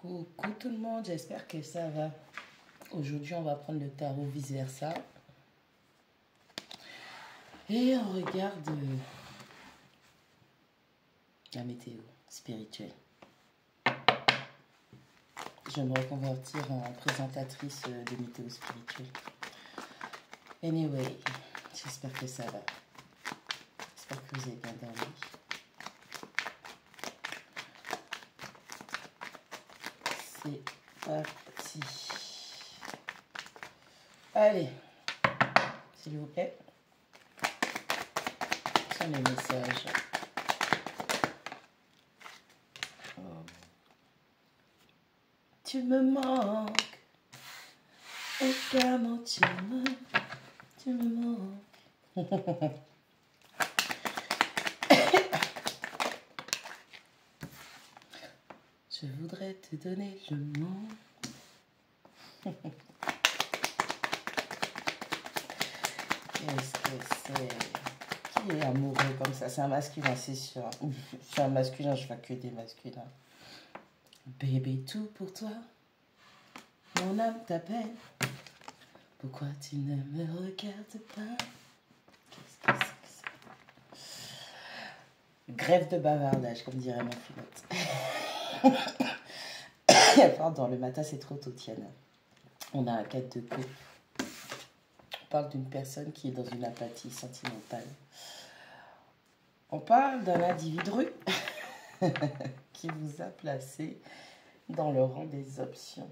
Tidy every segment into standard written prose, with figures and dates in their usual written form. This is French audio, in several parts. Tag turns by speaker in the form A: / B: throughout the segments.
A: Coucou tout le monde, j'espère que ça va. Aujourd'hui, on va prendre le tarot vice-versa. Et on regarde la météo spirituelle. Je vais me reconvertir en présentatrice de météo spirituelle. Anyway, j'espère que ça va. J'espère que vous avez bien dormi. C'est parti. Allez, s'il vous plaît. Ce sont les messages. Oh. Tu me manques. Et comment tu me manques. Je voudrais te donner le mot. Qu'est-ce que c'est? Qui est amoureux comme ça? C'est un masculin, c'est sûr. Je suis un masculin, je fais que des masculins. Bébé, tout pour toi. Mon âme t'appelle. Pourquoi tu ne me regardes pas? Qu'est-ce que c'est que ça? Grève de bavardage, comme dirait mon pilote. Pardon, le matin c'est trop tôt, Tiana. On a un 4 de coupe. On parle d'une personne qui est dans une apathie sentimentale. On parle d'un individu qui vous a placé dans le rang des options.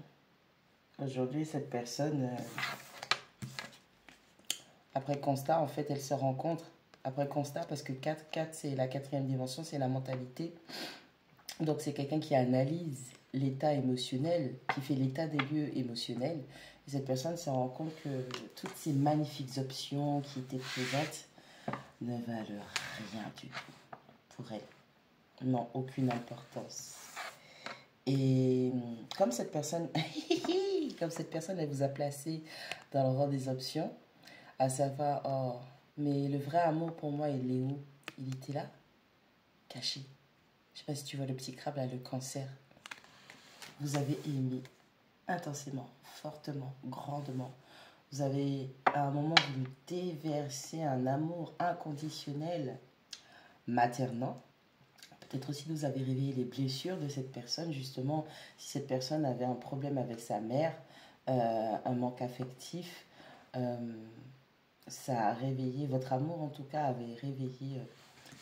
A: Aujourd'hui, cette personne, après constat, en fait, elle se rencontre. Après constat, parce que 4, c'est la quatrième dimension, c'est la mentalité. Donc, c'est quelqu'un qui analyse l'état émotionnel, qui fait l'état des lieux émotionnels. Et cette personne se rend compte que toutes ces magnifiques options qui étaient présentes ne valent rien du tout pour elle. N'ont aucune importance. Et comme cette personne, elle vous a placé dans le rang des options, à savoir, oh, mais le vrai amour pour moi, il est où? Il était là, caché. Je ne sais pas si tu vois le petit crabe là, le cancer. Vous avez aimé intensément, fortement, grandement. Vous avez, à un moment, voulu déverser un amour inconditionnel, maternant. Peut-être aussi vous avez réveillé les blessures de cette personne, justement, si cette personne avait un problème avec sa mère, un manque affectif, ça a réveillé, votre amour en tout cas avait réveillé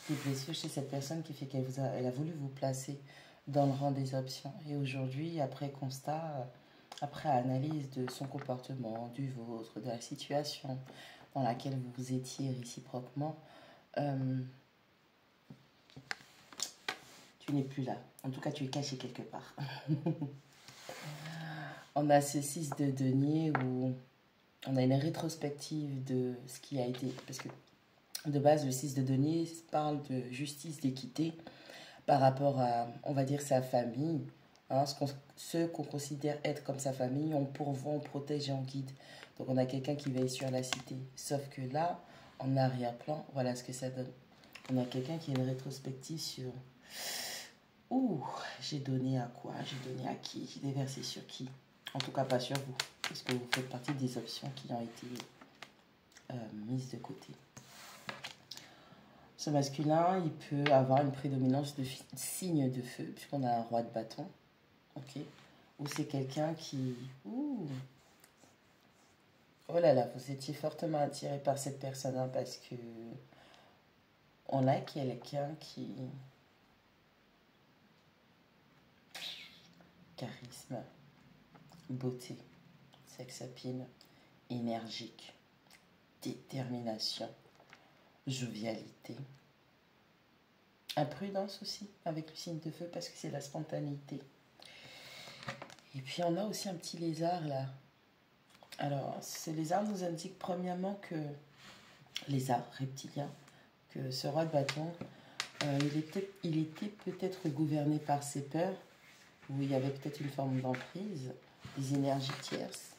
A: des blessures chez cette personne qui fait elle a voulu vous placer dans le rang des options. Et aujourd'hui, après constat, après analyse de son comportement, du vôtre, de la situation dans laquelle vous étiez réciproquement, tu n'es plus là. En tout cas, tu es caché quelque part. On a ce 6 de denier où on a une rétrospective de ce qui a été. Parce que de base, le 6 de denier parle de justice, d'équité par rapport à, on va dire, sa famille. Hein, ceux qu'on considère être comme sa famille, on pourvoit, on protège et on guide. Donc on a quelqu'un qui veille sur la cité. Sauf que là, en arrière-plan, voilà ce que ça donne. On a quelqu'un qui a une rétrospective sur... Ouh, j'ai donné à quoi? J'ai donné à qui? J'ai déversé sur qui? En tout cas, pas sur vous. Parce que vous faites partie des options qui ont été mises de côté. Ce masculin, il peut avoir une prédominance de signe de feu, puisqu'on a un roi de bâton. Ok? Ou c'est quelqu'un qui... Ouh. Oh là là, vous étiez fortement attiré par cette personne, hein, parce que on a quelqu'un qui... Charisme, beauté, sex appeal, énergique, détermination, jovialité. Imprudence aussi, avec le signe de feu, parce que c'est la spontanéité. Et puis on a aussi un petit lézard là. Alors, ce lézard nous indique premièrement que, lézard reptilien, que ce roi de bâton, il était peut-être gouverné par ses peurs, où il y avait peut-être une forme d'emprise, des énergies tierces,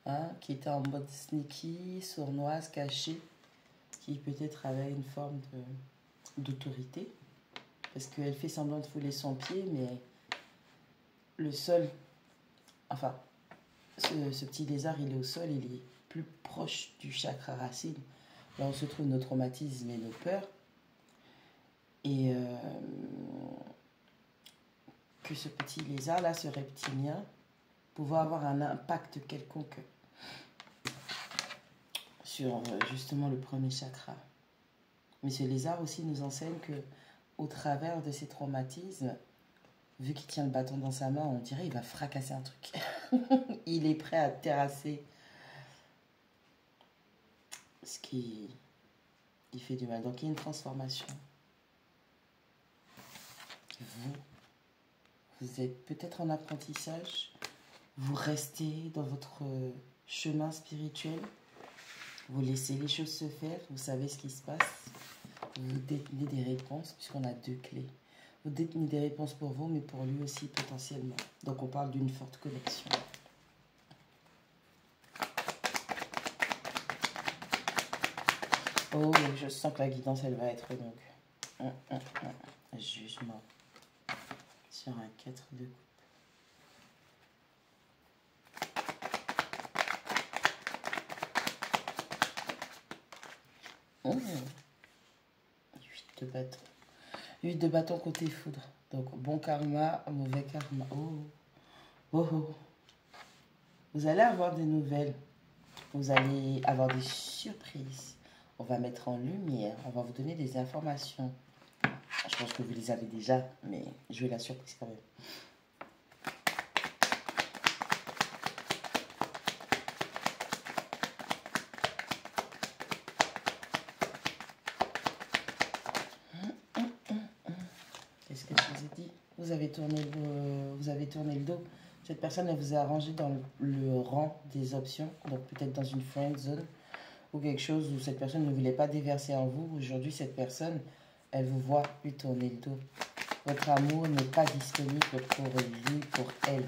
A: hein, qui étaient en mode sneaky, sournoise, cachée, qui peut-être avait une forme d'autorité, parce qu'elle fait semblant de fouler son pied, mais le sol, enfin, ce petit lézard, il est au sol, il est plus proche du chakra racine. Là où se trouvent nos traumatismes et nos peurs. Et que ce petit lézard-là, ce reptilien, pouvait avoir un impact quelconque sur justement le premier chakra. Mais ce lézard aussi nous enseigne que au travers de ces traumatismes, vu qu'il tient le bâton dans sa main, on dirait qu'il va fracasser un truc. Il est prêt à terrasser ce qui il fait du mal. Donc il y a une transformation. Vous êtes peut-être en apprentissage, vous restez dans votre chemin spirituel, vous laissez les choses se faire, vous savez ce qui se passe, vous détenez des réponses, puisqu'on a 2 clés. Vous détenez des réponses pour vous, mais pour lui aussi potentiellement. Donc on parle d'une forte connexion. Oh, je sens que la guidance, elle va être longue. Jugement. Sur un 4 de coupe. Oh. 8 de bâton. 8 de bâton côté foudre. Donc bon karma, mauvais karma. Oh. Vous allez avoir des nouvelles. Vous allez avoir des surprises. On va mettre en lumière. On va vous donner des informations. Je pense que vous les avez déjà, mais je vais la surprise quand même. Qu'est-ce que je vous ai dit? Vous avez tourné le dos. Cette personne, elle vous a rangé dans le rang des options, donc peut-être dans une friend zone ou quelque chose où cette personne ne voulait pas déverser en vous. Aujourd'hui, cette personne, elle vous voit lui tourner le dos. Votre amour n'est pas disponible pour lui, pour elle.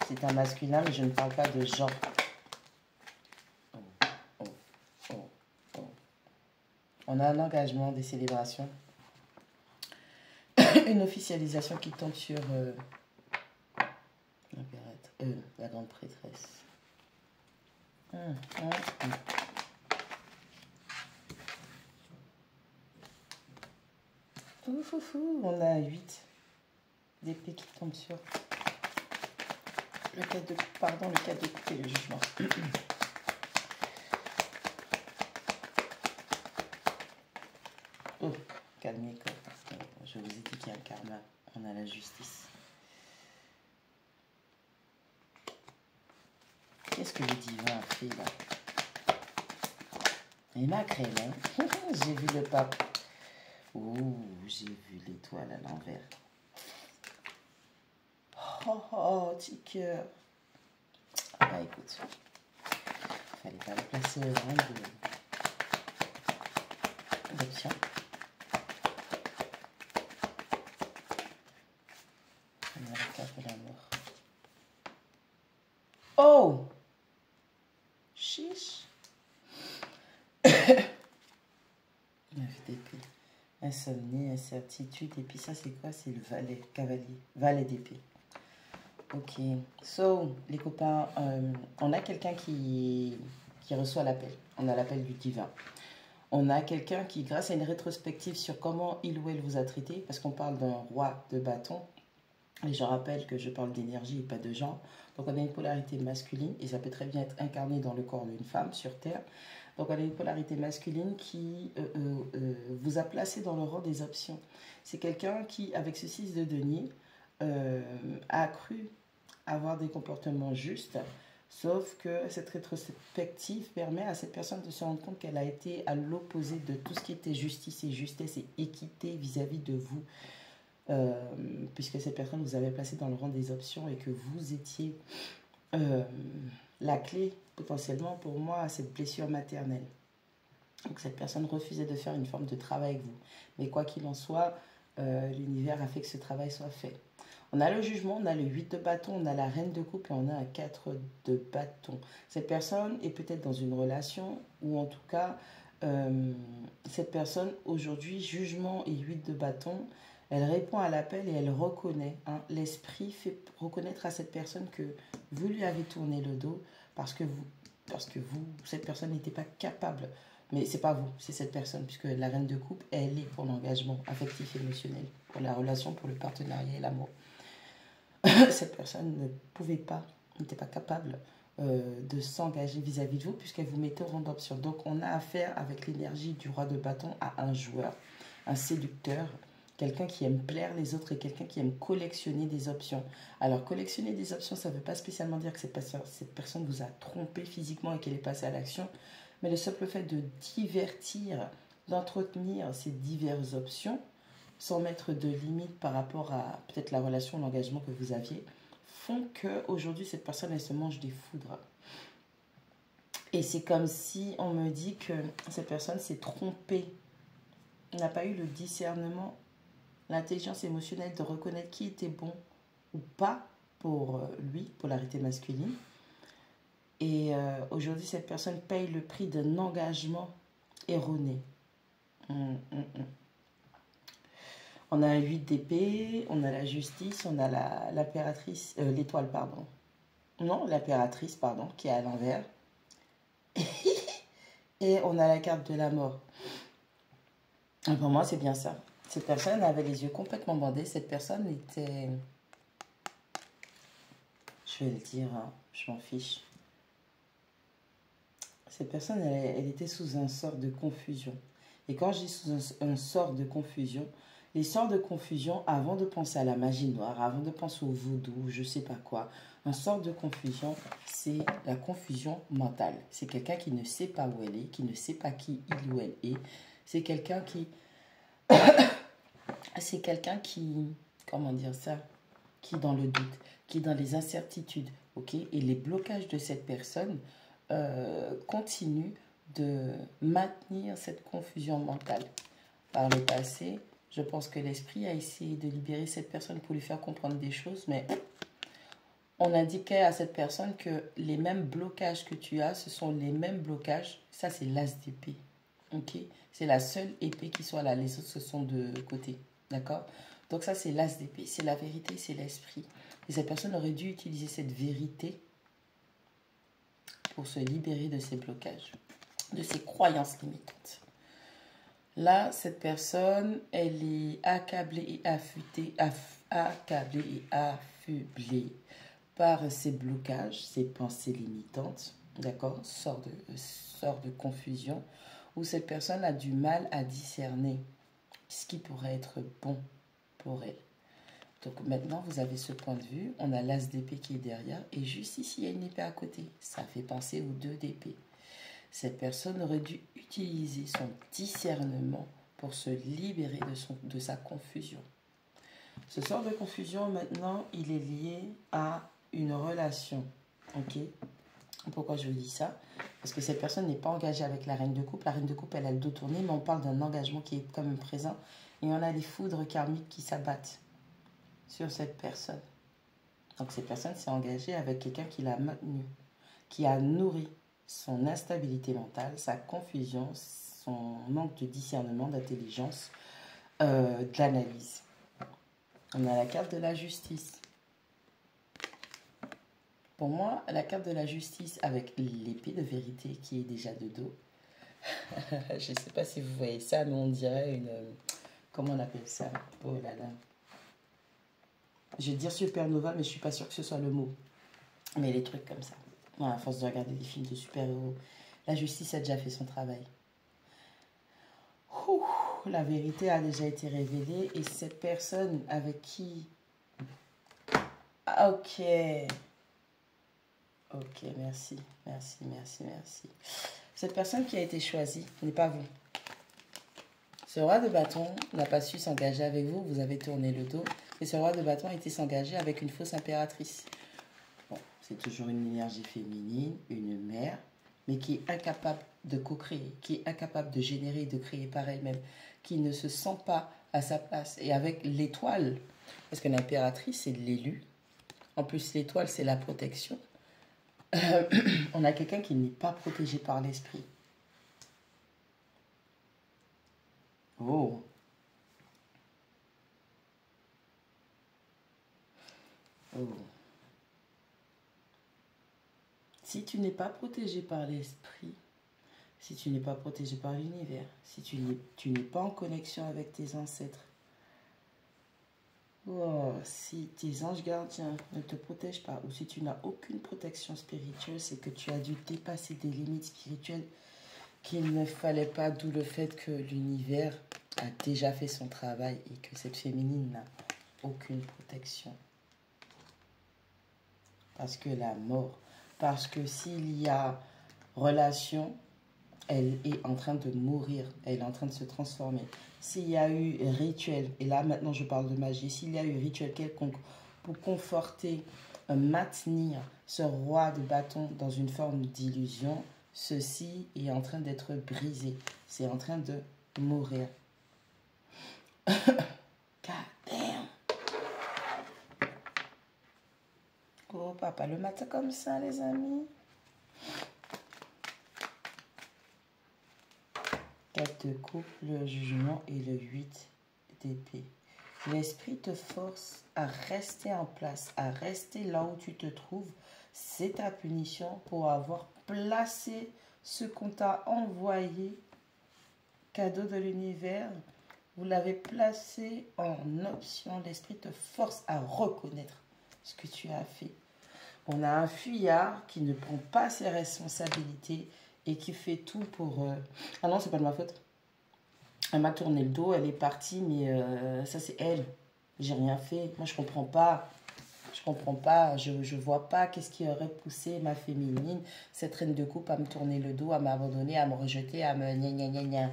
A: C'est un masculin, mais je ne parle pas de genre. On a un engagement, des célébrations. Une officialisation qui tombe sur la grande prêtresse. On a 8 d'épée qui tombent sur le 4 de coupe et le jugement. Oh, calmez quoi. Je vous ai dit qu'il y a le karma, on a la justice. Qu'est-ce que le divin a fait là? Il m'a créé, hein. J'ai vu le pape. Oh, j'ai vu l'étoile à l'envers. Oh, petit cœur. Ah bah écoute, il fallait pas le placer au rang d'option. On a la carte de la mort. Oh! Chiche! d'épée. Insomnie, incertitude. Et puis ça, c'est quoi? C'est le valet, cavalier. Valet d'épée. Ok. So, les copains, on a quelqu'un qui reçoit l'appel. On a l'appel du divin. On a quelqu'un qui, grâce à une rétrospective sur comment il ou elle vous a traité, parce qu'on parle d'un roi de bâton, et je rappelle que je parle d'énergie et pas de genre. Donc on a une polarité masculine, et ça peut très bien être incarné dans le corps d'une femme sur Terre. Donc on a une polarité masculine qui vous a placé dans le rang des options. C'est quelqu'un qui, avec ce 6 de denier, a cru avoir des comportements justes, sauf que cette rétrospective permet à cette personne de se rendre compte qu'elle a été à l'opposé de tout ce qui était justice et justesse et équité vis-à-vis de vous. Puisque cette personne vous avait placé dans le rang des options et que vous étiez la clé potentiellement pour moi à cette blessure maternelle. Donc cette personne refusait de faire une forme de travail avec vous. Mais quoi qu'il en soit, l'univers a fait que ce travail soit fait. On a le jugement, on a le 8 de bâton, on a la reine de coupe et on a un 4 de bâton. Cette personne est peut-être dans une relation ou en tout cas, cette personne aujourd'hui, jugement et 8 de bâton, Elle répond à l'appel et elle reconnaît. Hein. L'esprit fait reconnaître à cette personne que vous lui avez tourné le dos parce que cette personne n'était pas capable. Mais c'est pas vous, c'est cette personne, puisque la reine de coupe, elle est pour l'engagement affectif et émotionnel, pour la relation, pour le partenariat et l'amour. Cette personne ne pouvait pas, n'était pas capable de s'engager vis-à-vis de vous, puisqu'elle vous mettait au rang d'option. Donc on a affaire avec l'énergie du roi de bâton à un joueur, un séducteur, quelqu'un qui aime plaire les autres et quelqu'un qui aime collectionner des options. Alors, collectionner des options, ça ne veut pas spécialement dire que cette personne vous a trompé physiquement et qu'elle est passée à l'action, mais le simple fait de divertir, d'entretenir ces diverses options, sans mettre de limite par rapport à peut-être la relation, l'engagement que vous aviez, font qu'aujourd'hui, cette personne, elle se mange des foudres. Et c'est comme si on me dit que cette personne s'est trompée, n'a pas eu le discernement, l'intelligence émotionnelle de reconnaître qui était bon ou pas pour lui, polarité masculine. Et aujourd'hui, cette personne paye le prix d'un engagement erroné. On a 8 d'épée, on a la justice, on a l'impératrice, l'étoile, pardon. Non, l'impératrice, pardon, qui est à l'envers. Et on a la carte de la mort. Et pour moi, c'est bien ça. Cette personne avait les yeux complètement bandés. Cette personne était... Je vais le dire, hein, je m'en fiche. Cette personne, elle était sous un sort de confusion. Et quand je dis sous un sort de confusion, les sorts de confusion, avant de penser à la magie noire, avant de penser au vaudou, je ne sais pas quoi, un sort de confusion, c'est la confusion mentale. C'est quelqu'un qui ne sait pas où elle est, qui ne sait pas qui il ou elle est. C'est quelqu'un qui... c'est quelqu'un qui... Comment dire ça? Qui est dans le doute, qui est dans les incertitudes. Ok. Et les blocages de cette personne continuent de maintenir cette confusion mentale. Par le passé, je pense que l'esprit a essayé de libérer cette personne pour lui faire comprendre des choses, mais on indiquait à cette personne que les mêmes blocages que tu as, ce sont les mêmes blocages. Ça, c'est l'as d'épée. Ok. C'est la seule épée qui soit là. Les autres, ce sont de côté. D'accord? Donc ça, c'est l'as d'épée. C'est la vérité, c'est l'esprit. Et cette personne aurait dû utiliser cette vérité pour se libérer de ses blocages, de ses croyances limitantes. Là, cette personne, elle est accablée et affublée par ses blocages, ses pensées limitantes, d'accord, sort de confusion, où cette personne a du mal à discerner ce qui pourrait être bon pour elle. Donc maintenant, vous avez ce point de vue, on a l'as d'épée qui est derrière, et juste ici, il y a une épée à côté. Ça fait penser aux deux d'épée. Cette personne aurait dû utiliser son discernement pour se libérer de sa confusion. Ce sort de confusion, maintenant, il est lié à une relation. Ok? Pourquoi je vous dis ça? Parce que cette personne n'est pas engagée avec la reine de coupe. La reine de coupe, elle a le dos tourné, mais on parle d'un engagement qui est quand même présent. Et on a des foudres karmiques qui s'abattent sur cette personne. Donc cette personne s'est engagée avec quelqu'un qui l'a maintenue, qui a nourri son instabilité mentale, sa confusion, son manque de discernement, d'intelligence, de l'analyse. On a la carte de la justice. Pour moi, la carte de la justice avec l'épée de vérité qui est déjà de dos. Je ne sais pas si vous voyez ça, mais on dirait une... Comment on appelle ça? Oh là là. Je vais dire supernova, mais je ne suis pas sûre que ce soit le mot. Mais les trucs comme ça. Bon, à force de regarder des films de super-héros, la justice a déjà fait son travail. Ouh, la vérité a déjà été révélée et cette personne avec qui... Ok. Ok, merci. Cette personne qui a été choisie n'est pas vous. Ce roi de bâton n'a pas su s'engager avec vous, vous avez tourné le dos. Et ce roi de bâton a été s'engager avec une fausse impératrice. Bon, c'est toujours une énergie féminine, une mère, mais qui est incapable de co-créer, qui est incapable de générer et de créer par elle-même, qui ne se sent pas à sa place. Et avec l'étoile, parce que l'impératrice, c'est l'élu. En plus, l'étoile, c'est la protection. On a quelqu'un qui n'est pas protégé par l'esprit. Oh. Oh. Si tu n'es pas protégé par l'esprit, si tu n'es pas protégé par l'univers, si tu n'es pas en connexion avec tes ancêtres, oh, si tes anges gardiens ne te protègent pas, ou si tu n'as aucune protection spirituelle, c'est que tu as dû dépasser des limites spirituelles qu'il ne fallait pas, d'où le fait que l'univers a déjà fait son travail et que cette féminine n'a aucune protection. Parce que la mort, parce que s'il y a relation, elle est en train de mourir, elle est en train de se transformer. S'il y a eu rituel, et là maintenant je parle de magie, s'il y a eu rituel quelconque pour conforter, maintenir ce roi de bâton dans une forme d'illusion, ceci est en train d'être brisé, c'est en train de mourir. God damn. Oh papa, le matin comme ça les amis. 4 de coupe, le jugement et le 8 d'épée. L'esprit te force à rester en place, à rester là où tu te trouves. C'est ta punition pour avoir placé ce qu'on t'a envoyé, cadeau de l'univers. Vous l'avez placé en option. L'esprit te force à reconnaître ce que tu as fait. On a un fuyard qui ne prend pas ses responsabilités et qui fait tout pour... Ah non, c'est pas de ma faute. Elle m'a tourné le dos, elle est partie, mais ça c'est elle. J'ai rien fait. Moi je comprends pas. Je comprends pas. Je vois pas qu'est-ce qui aurait poussé ma féminine, cette reine de coupe, à me tourner le dos, à m'abandonner, à me rejeter, à me gna gna gna gna.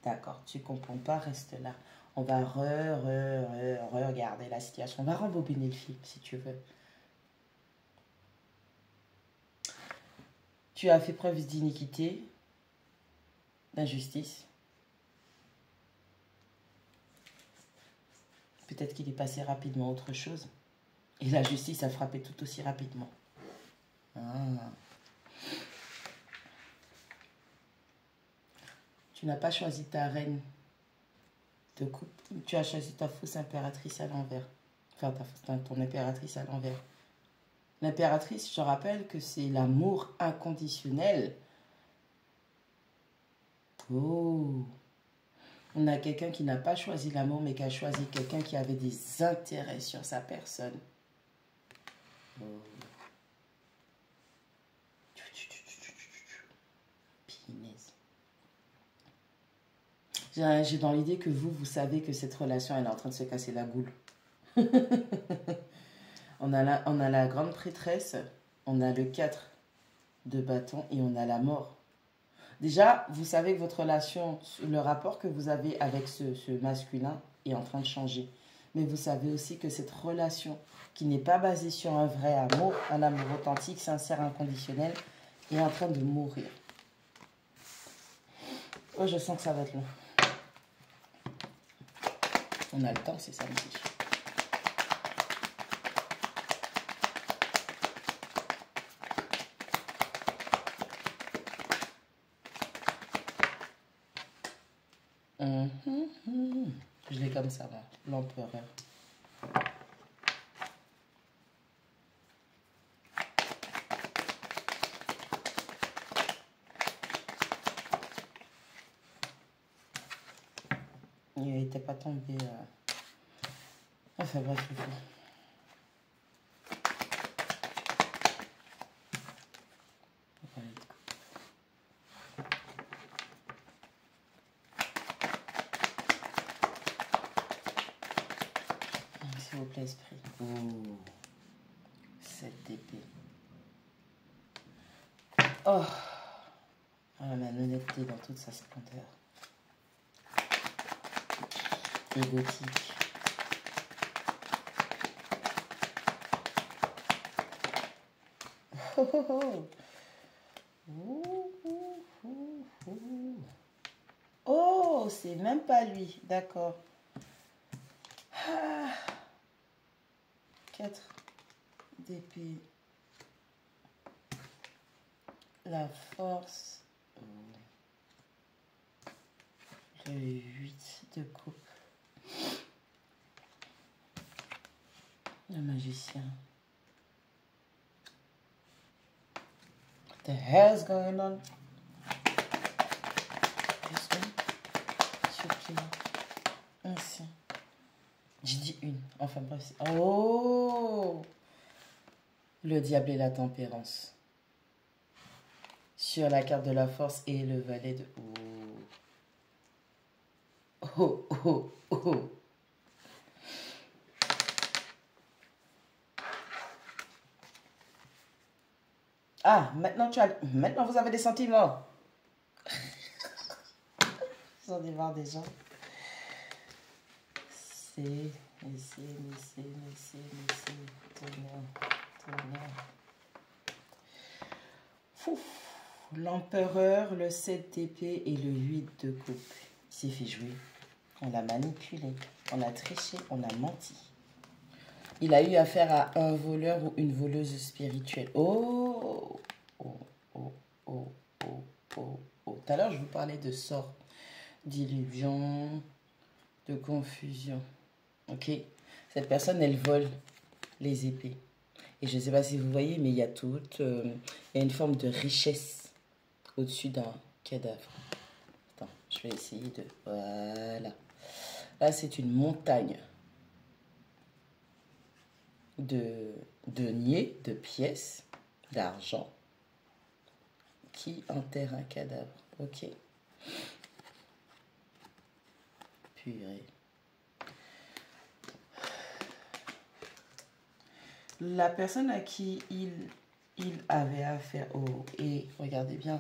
A: D'accord, tu comprends pas, reste là. On va regarder la situation. On va rembobiner le film si tu veux. Tu as fait preuve d'iniquité, d'injustice. Peut-être qu'il est passé rapidement à autre chose. Et la justice a frappé tout aussi rapidement. Ah. Tu n'as pas choisi ta reine de coupe. Tu as choisi ta fausse impératrice à l'envers. Enfin, ton impératrice à l'envers. L'impératrice, je rappelle que c'est l'amour inconditionnel. Oh. On a quelqu'un qui n'a pas choisi l'amour, mais qui a choisi quelqu'un qui avait des intérêts sur sa personne. Oh. Pinaise. J'ai dans l'idée que vous savez que cette relation, elle est en train de se casser la goule. on a la grande prêtresse, on a le 4 de bâton et on a la mort. Déjà, vous savez que votre relation, le rapport que vous avez avec ce masculin est en train de changer. Mais vous savez aussi que cette relation, qui n'est pas basée sur un vrai amour, un amour authentique, sincère, inconditionnel, est en train de mourir. Oh, je sens que ça va être long. On a le temps, c'est samedi. Je l'ai comme ça, l'empereur. Il n'était pas tombé. Enfin bref, le fou. S'il vous plaît, esprit. Oh, cette épée. Oh, la honnêteté dans toute sa splendeur. Égotique. Oh, oh, oh. Oh, c'est même pas lui, d'accord. 4 d'épée. La force. Le 8 de coupe. Le magicien. The hell's going on? Ainsi. J'ai dit une. Enfin bref. Oh! Le diable et la tempérance. Sur la carte de la force et le valet de... Oh, oh, oh, oh. Ah, maintenant maintenant vous avez des sentiments. J'en ai marre des gens. C'est... L'empereur, le 7 d'épée et le 8 de coupe. Il s'est fait jouer. On l'a manipulé. On a triché. On a menti. Il a eu affaire à un voleur ou une voleuse spirituelle. Oh, oh, oh, oh, oh, oh, oh. Tout à l'heure, je vous parlais de sorts, d'illusions, de confusion. Ok? Cette personne, elle vole les épées. Et je ne sais pas si vous voyez, mais il y a il y a une forme de richesse au-dessus d'un cadavre. Attends, je vais essayer de... Voilà. Là, c'est une montagne de deniers, de pièces, d'argent qui enterre un cadavre. Ok. Purée. La personne à qui il avait affaire et regardez bien,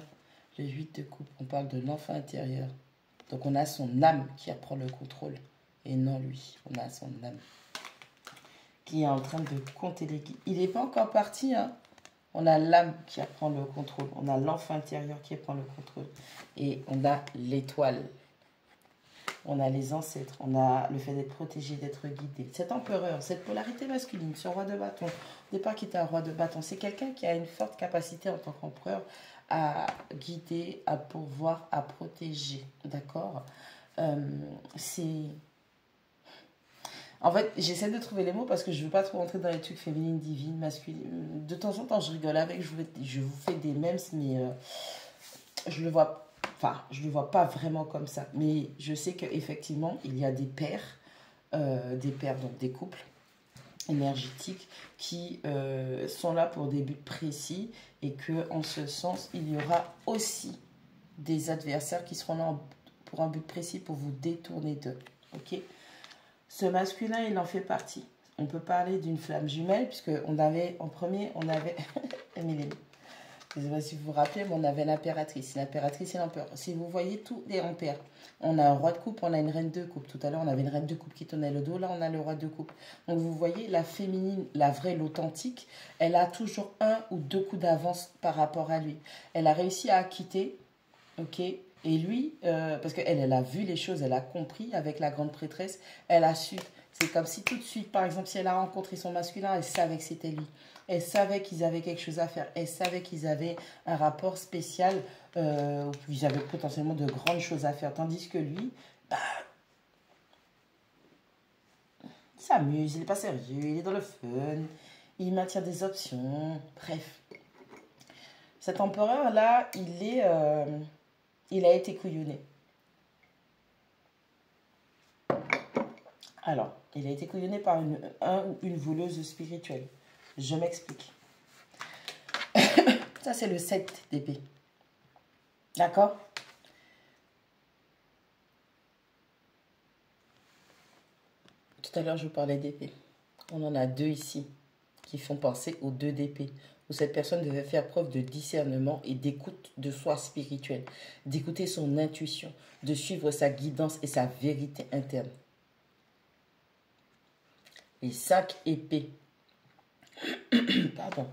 A: le 8 de coupe, on parle de l'enfant intérieur. Donc on a son âme qui reprend le contrôle et non lui. On a son âme qui est en train de compter les guides. Il n'est pas encore parti, hein. On a l'âme qui reprend le contrôle. On a l'enfant intérieur qui prend le contrôle. Et on a l'étoile. On a les ancêtres. On a le fait d'être protégé, d'être guidé. Cet empereur, cette polarité masculine, ce roi de bâton, au départ qui était un roi de bâton, c'est quelqu'un qui a une forte capacité en tant qu'empereur à guider, à pourvoir, à protéger. D'accord? C'est... En fait, j'essaie de trouver les mots parce que je ne veux pas trop rentrer dans les trucs féminines, divines, masculines. De temps en temps, je rigole avec, je vous fais des memes, mais je le vois, enfin, je le vois pas vraiment comme ça. Mais je sais qu'effectivement, il y a des pairs, donc des couples énergétiques qui sont là pour des buts précis et que, en ce sens, il y aura aussi des adversaires qui seront là pour un but précis pour vous détourner d'eux. Ok? Ce masculin, il en fait partie. On peut parler d'une flamme jumelle, puisque en premier, on avait Émilie. Je ne sais pas si vous vous rappelez, mais on avait l'impératrice. L'impératrice et l'empereur. Si vous voyez tous les empires, on a un roi de coupe, on a une reine de coupe. Tout à l'heure, on avait une reine de coupe qui tenait le dos. Là, on a le roi de coupe. Donc, vous voyez, la féminine, la vraie, l'authentique, elle a toujours un ou deux coups d'avance par rapport à lui. Elle a réussi à acquitter, ok. Et lui, parce qu'elle, elle a vu les choses, elle a compris avec la grande prêtresse, elle a su. C'est comme si tout de suite, par exemple, si elle a rencontré son masculin, elle savait que c'était lui. Elle savait qu'ils avaient quelque chose à faire. Elle savait qu'ils avaient un rapport spécial, où ils avaient potentiellement de grandes choses à faire. Tandis que lui, bah, il s'amuse, il n'est pas sérieux, il est dans le fun, il maintient des options, bref. Cet empereur-là, il a été couillonné. Alors, il a été couillonné par une voleuse spirituelle. Je m'explique. Ça, c'est le 7 d'épée. D'accord? Tout à l'heure, je vous parlais d'épée. On en a deux ici qui font penser aux 2 d'épée, où cette personne devait faire preuve de discernement et d'écoute de soi spirituelle, d'écouter son intuition, de suivre sa guidance et sa vérité interne. Les 5 épées. Pardon.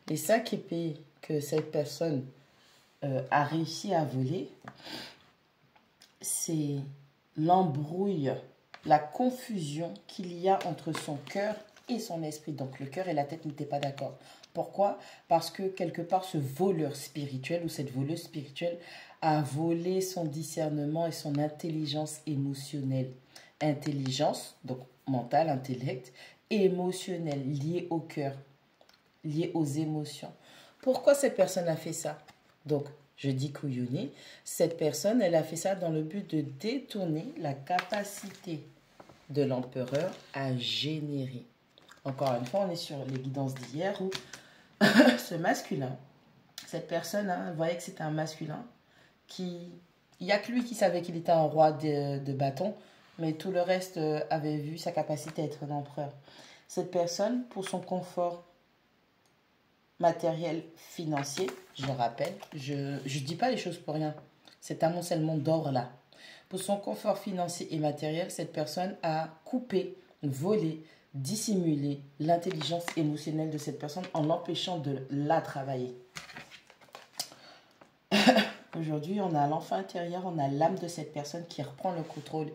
A: Les 5 épées que cette personne a réussi à voler, c'est l'embrouille, la confusion qu'il y a entre son cœur et son esprit. Donc le cœur et la tête n'étaient pas d'accord. Pourquoi? Parce que quelque part ce voleur spirituel ou cette voleuse spirituelle a volé son discernement et son intelligence émotionnelle. Intelligence, donc mentale, intellect, et émotionnelle, liée au cœur, liée aux émotions. Pourquoi cette personne a fait ça? Donc, je dis couillonner. Cette personne, elle a fait ça dans le but de détourner la capacité de l'empereur à générer. Encore une fois, on est sur les guidances d'hier où ce masculin, cette personne, hein, elle voyait que c'était un masculin qui... Il n'y a que lui qui savait qu'il était un roi de bâton, mais tout le reste avait vu sa capacité à être un empereur. Cette personne, pour son confort matériel, financier, je rappelle, je ne dis pas les choses pour rien. Cet amoncellement d'or là. Pour son confort financier et matériel, cette personne a coupé, volé, dissimulé l'intelligence émotionnelle de cette personne en l'empêchant de la travailler. Aujourd'hui, on a l'enfant intérieur, on a l'âme de cette personne qui reprend le contrôle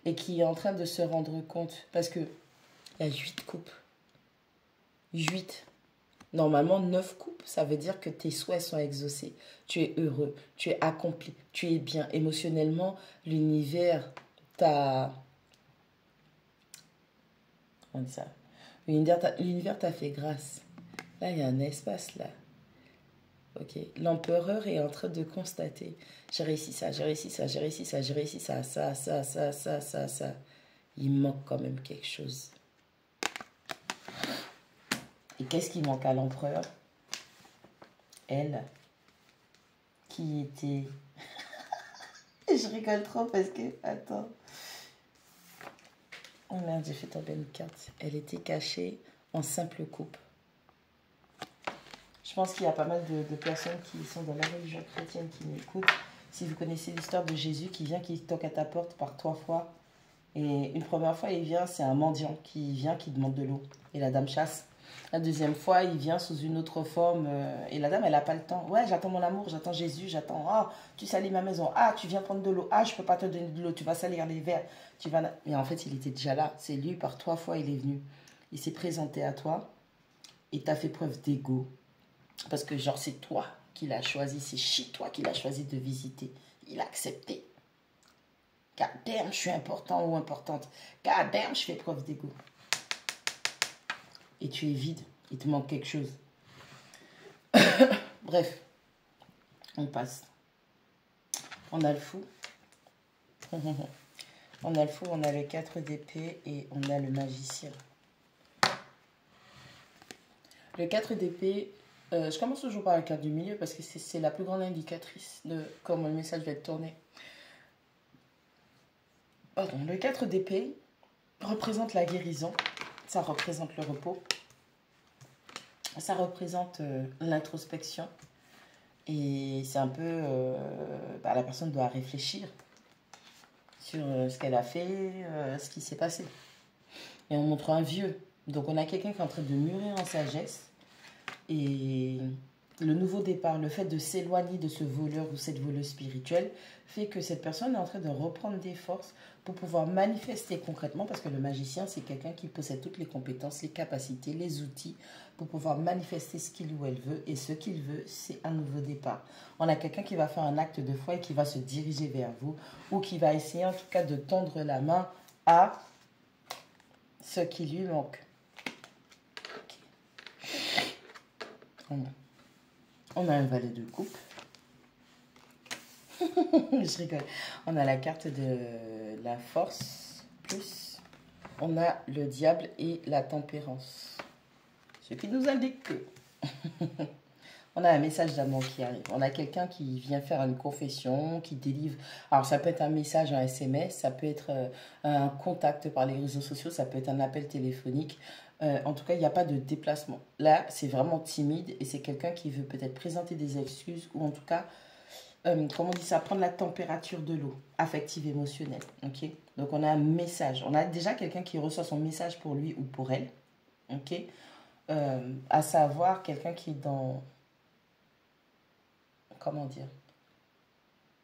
A: et qui est en train de se rendre compte. Parce que il y a 8 coupes. 8. Normalement, 9 coupes, ça veut dire que tes souhaits sont exaucés. Tu es heureux, tu es accompli, tu es bien. Émotionnellement, l'univers t'a... Comment on dit ça? L'univers t'a fait grâce. Là, il y a un espace là. Ok. L'empereur est en train de constater. J'ai réussi ça, j'ai réussi ça, j'ai réussi ça, j'ai réussi ça, ça. Il manque quand même quelque chose. Et qu'est-ce qui manque à l'empereur? Elle, qui était... Je rigole trop parce que... Attends. Oh merde, j'ai fait tomber une carte. Elle était cachée en simple coupe. Je pense qu'il y a pas mal de personnes qui sont dans la religion chrétienne qui m'écoutent. Si vous connaissez l'histoire de Jésus qui vient, qui toque à ta porte par 3 fois. Et une première fois, il vient, c'est un mendiant qui vient, qui demande de l'eau. Et la dame chasse. La deuxième fois, il vient sous une autre forme. Et la dame, elle n'a pas le temps. Ouais, j'attends mon amour, j'attends Jésus, j'attends. Ah, tu salis ma maison. Ah, tu viens prendre de l'eau. Ah, je ne peux pas te donner de l'eau. Tu vas salir les verres. Tu vas... Mais en fait, il était déjà là. C'est lui, par 3 fois, il est venu. Il s'est présenté à toi. Et tu as fait preuve d'ego. Parce que genre, c'est toi qui l'as choisi. C'est chez toi qu'il a choisi de visiter. Il a accepté. God damn, je suis important ou importante. God damn, je fais preuve d'ego. Et tu es vide. Il te manque quelque chose. Bref. On passe. On a le fou. On a le fou, on a le 4 d'épée et on a le magicien. Le 4 d'épée, je commence toujours par la carte du milieu parce que c'est la plus grande indicatrice de comment le message va être tourné. Pardon, le 4 d'épée représente la guérison, ça représente le repos, ça représente l'introspection et c'est un peu, la personne doit réfléchir sur ce qu'elle a fait, ce qui s'est passé. Et on montre un vieux, donc on a quelqu'un qui est en train de mûrir en sagesse et le nouveau départ, le fait de s'éloigner de ce voleur ou cette voleuse spirituelle fait que cette personne est en train de reprendre des forces pour pouvoir manifester concrètement, parce que le magicien, c'est quelqu'un qui possède toutes les compétences, les capacités, les outils pour pouvoir manifester ce qu'il ou elle veut. Et ce qu'il veut, c'est un nouveau départ. On a quelqu'un qui va faire un acte de foi et qui va se diriger vers vous ou qui va essayer en tout cas de tendre la main à ce qui lui manque. Okay. On a un valet de coupe. Je rigole. On a la carte de la force, plus on a le diable et la tempérance. Ce qui nous indique que on a un message d'amour qui arrive. On a quelqu'un qui vient faire une confession, qui délivre. Alors ça peut être un message, un SMS, ça peut être un contact par les réseaux sociaux, ça peut être un appel téléphonique. En tout cas, il n'y a pas de déplacement. Là, c'est vraiment timide et c'est quelqu'un qui veut peut-être présenter des excuses ou en tout cas, comment on dit ça, prendre la température de l'eau, affective, émotionnelle. Ok. Donc, on a un message. On a déjà quelqu'un qui reçoit son message pour lui ou pour elle. Ok. À savoir, quelqu'un qui est dans... Comment dire?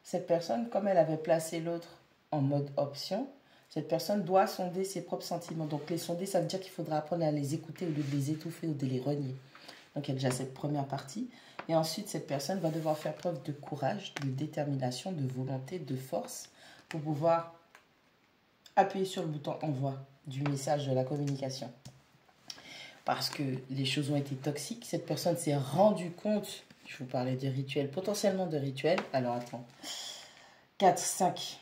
A: Cette personne, comme elle avait placé l'autre en mode option, cette personne doit sonder ses propres sentiments. Donc, les sonder, ça veut dire qu'il faudra apprendre à les écouter au lieu de les étouffer ou de les renier. Donc, il y a déjà cette première partie. Et ensuite, cette personne va devoir faire preuve de courage, de détermination, de volonté, de force pour pouvoir appuyer sur le bouton envoi du message de la communication. parce que les choses ont été toxiques. Cette personne s'est rendue compte, je vous parlais de rituels, potentiellement de rituels. Alors attends, 4, 5.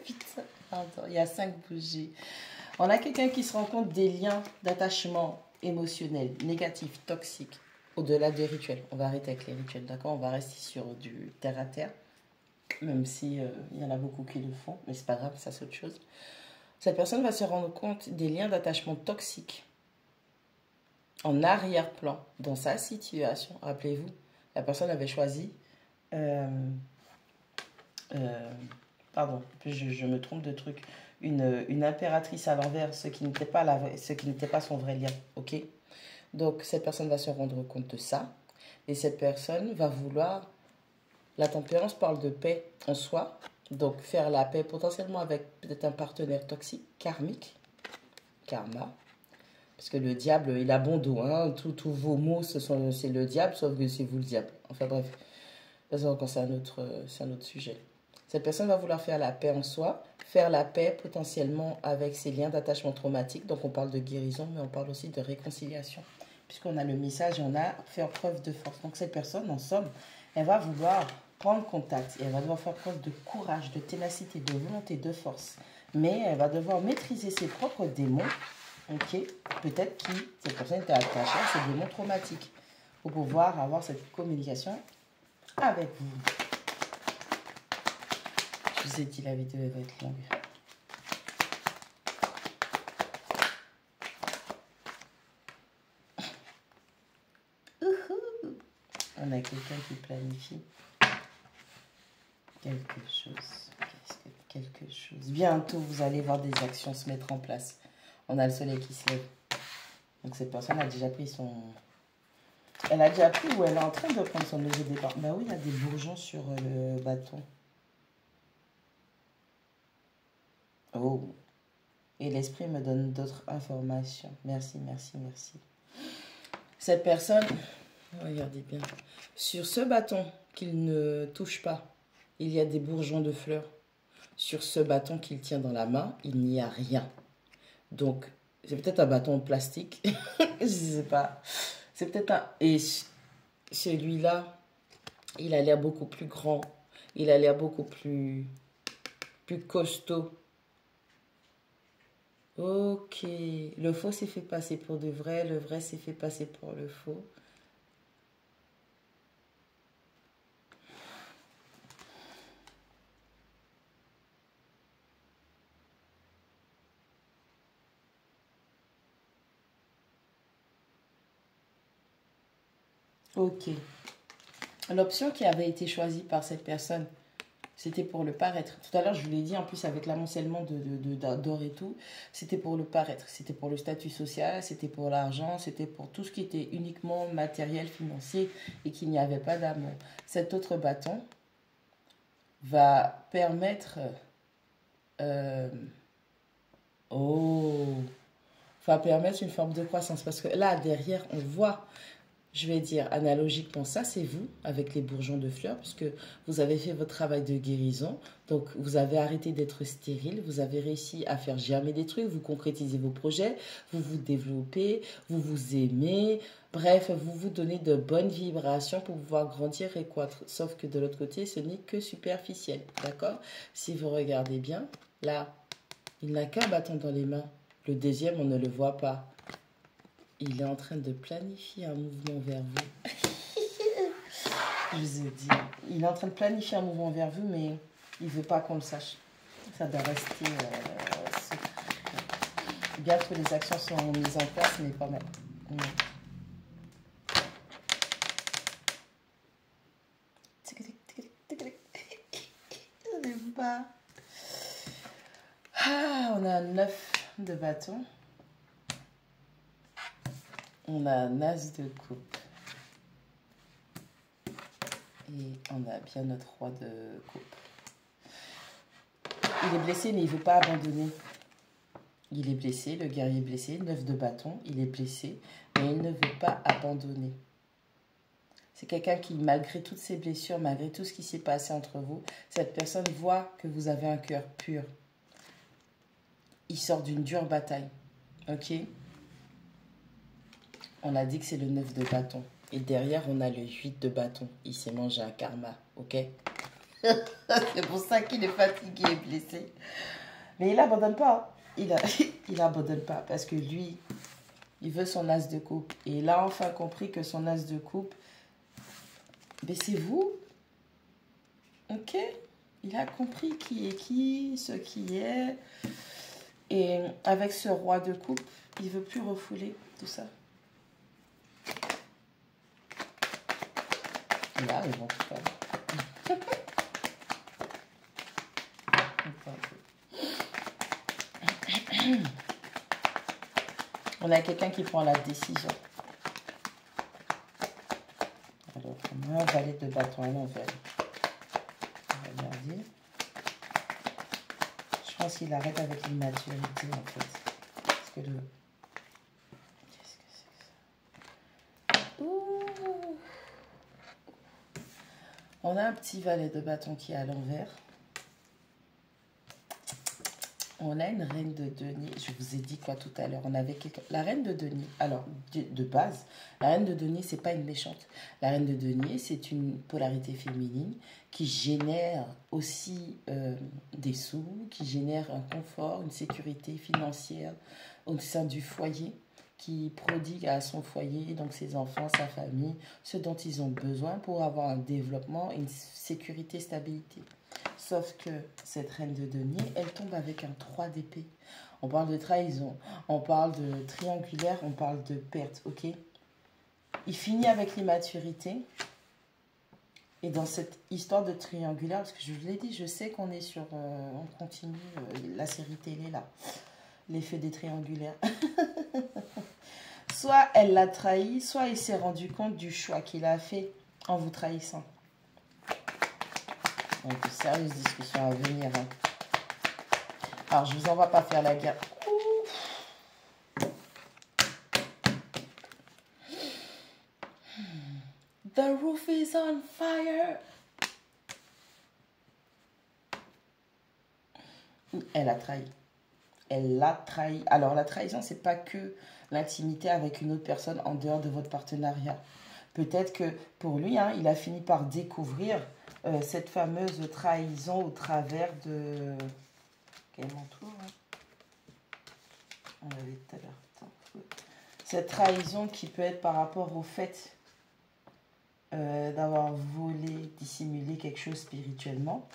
A: Putain, pardon, il y a 5 bougies. On a quelqu'un qui se rend compte des liens d'attachement émotionnel, négatifs, toxiques, au-delà des rituels. On va arrêter avec les rituels, d'accord? On va rester sur du terre à terre, même si il y en a beaucoup qui le font, mais c'est pas grave, ça c'est autre chose. Cette personne va se rendre compte des liens d'attachement toxiques en arrière-plan dans sa situation. Rappelez-vous, la personne avait choisi... pardon, je me trompe de truc. Une impératrice à l'envers, ce qui n'était pas son vrai lien. Ok? Donc, cette personne va se rendre compte de ça. Et cette personne va vouloir... La tempérance parle de paix en soi. Donc, faire la paix potentiellement avec peut-être un partenaire toxique, karmique, karma. Parce que le diable, il a bon dos. Hein. Tous vos mots, c'est le diable, sauf que c'est vous le diable. Enfin bref, c'est un autre sujet. Cette personne va vouloir faire la paix en soi, faire la paix potentiellement avec ses liens d'attachement traumatique. Donc, on parle de guérison, mais on parle aussi de réconciliation. Puisqu'on a le message et on a fait preuve de force. Donc, cette personne, en somme, elle va vouloir prendre contact et elle va devoir faire preuve de courage, de ténacité, de volonté, de force. Mais elle va devoir maîtriser ses propres démons. Ok, peut-être que cette personne était attachée à ses démons traumatiques pour pouvoir avoir cette communication avec vous. Je vous ai dit, la vidéo va être longue. On a quelqu'un qui planifie quelque chose. Quelque chose. Bientôt, vous allez voir des actions se mettre en place. On a le soleil qui se lève. Donc, cette personne a déjà pris son... Elle a déjà pris ou elle est en train de prendre son nouveau départ. Bah oui, il y a des bourgeons sur le bâton. Oh. Et l'esprit me donne d'autres informations. Merci, merci, merci. Cette personne, regardez bien, sur ce bâton qu'il ne touche pas, il y a des bourgeons de fleurs. Sur ce bâton qu'il tient dans la main, il n'y a rien. Donc, c'est peut-être un bâton en plastique. Je ne sais pas. C'est peut-être un... Et celui-là, il a l'air beaucoup plus grand. Il a l'air beaucoup plus costaud. Ok. Le faux s'est fait passer pour de vrai. Le vrai s'est fait passer pour le faux. Ok. L'option qui avait été choisie par cette personne, c'était pour le paraître. Tout à l'heure, je vous l'ai dit, en plus avec l'amoncellement d'or et tout, c'était pour le paraître. C'était pour le statut social, c'était pour l'argent, c'était pour tout ce qui était uniquement matériel, financier et qu'il n'y avait pas d'amour. Cet autre bâton va permettre... va permettre une forme de croissance. Parce que là, derrière, on voit... Je vais dire analogiquement, ça c'est vous avec les bourgeons de fleurs puisque vous avez fait votre travail de guérison. Donc vous avez arrêté d'être stérile, vous avez réussi à faire germer des trucs, vous concrétisez vos projets, vous vous développez, vous vous aimez. Bref, vous vous donnez de bonnes vibrations pour pouvoir grandir et croître. Sauf que de l'autre côté, ce n'est que superficiel. D'accord? Si vous regardez bien, là, il n'a qu'un bâton dans les mains. Le deuxième, on ne le voit pas. Il est en train de planifier un mouvement vers vous. Je vous ai dit. Il est en train de planifier un mouvement vers vous, mais il ne veut pas qu'on le sache. Ça doit rester secret. Bientôt, les actions seront mises en place, mais pas mal. On a 9 de bâton. On a un as de coupe. Et on a bien notre roi de coupe. Il est blessé, mais il ne veut pas abandonner. Il est blessé, le guerrier est blessé, 9 de bâton, il est blessé, mais il ne veut pas abandonner. C'est quelqu'un qui, malgré toutes ses blessures, malgré tout ce qui s'est passé entre vous, cette personne voit que vous avez un cœur pur. Il sort d'une dure bataille. Ok. On a dit que c'est le 9 de bâton. Et derrière, on a le 8 de bâton. Il s'est mangé un karma, ok? C'est pour ça qu'il est fatigué et blessé. Mais il n'abandonne pas. Il abandonne pas parce que lui, il veut son as de coupe. Et il a enfin compris que son as de coupe, ben c'est vous. Ok? Il a compris qui est qui, ce qui est. Et avec ce roi de coupe, il ne veut plus refouler tout ça. Là, ils vont tout faire. On a quelqu'un qui prend la décision. Alors, on a un valet de bâton à l'envers. Regardez. Je pense qu'il arrête avec l'immaturité, en fait. Parce que le... Qu'est-ce que c'est que ça? Ouh. On a un petit valet de bâton qui est à l'envers. On a une reine de denier. Je vous ai dit quoi tout à l'heure? On avait la reine de denier. Alors, de base, la reine de denier, c'est pas une méchante. La reine de denier, c'est une polarité féminine qui génère aussi des sous, qui génère un confort, une sécurité financière au sein du foyer, qui prodigue à son foyer, donc ses enfants, sa famille, ce dont ils ont besoin pour avoir un développement, une sécurité, stabilité. Sauf que cette reine de denier, elle tombe avec un 3 d'épée. On parle de trahison, on parle de triangulaire, on parle de perte, ok? Il finit avec l'immaturité. Et dans cette histoire de triangulaire, parce que je vous l'ai dit, je sais qu'on est sur... on continue la série télé, là. L'effet des triangulaires. Soit elle l'a trahi, soit il s'est rendu compte du choix qu'il a fait en vous trahissant. Donc, de sérieuses discussions à venir. Hein. Alors, je vous envoie pas faire la guerre. The roof is on fire. Elle a trahi. Elle l'a trahi. Alors, la trahison, c'est pas que l'intimité avec une autre personne en dehors de votre partenariat. Peut-être que pour lui, hein, il a fini par découvrir cette fameuse trahison au travers de... Quel entour, hein? On l'avait tout à l'heure. Cette trahison qui peut être par rapport au fait d'avoir volé, dissimulé quelque chose spirituellement.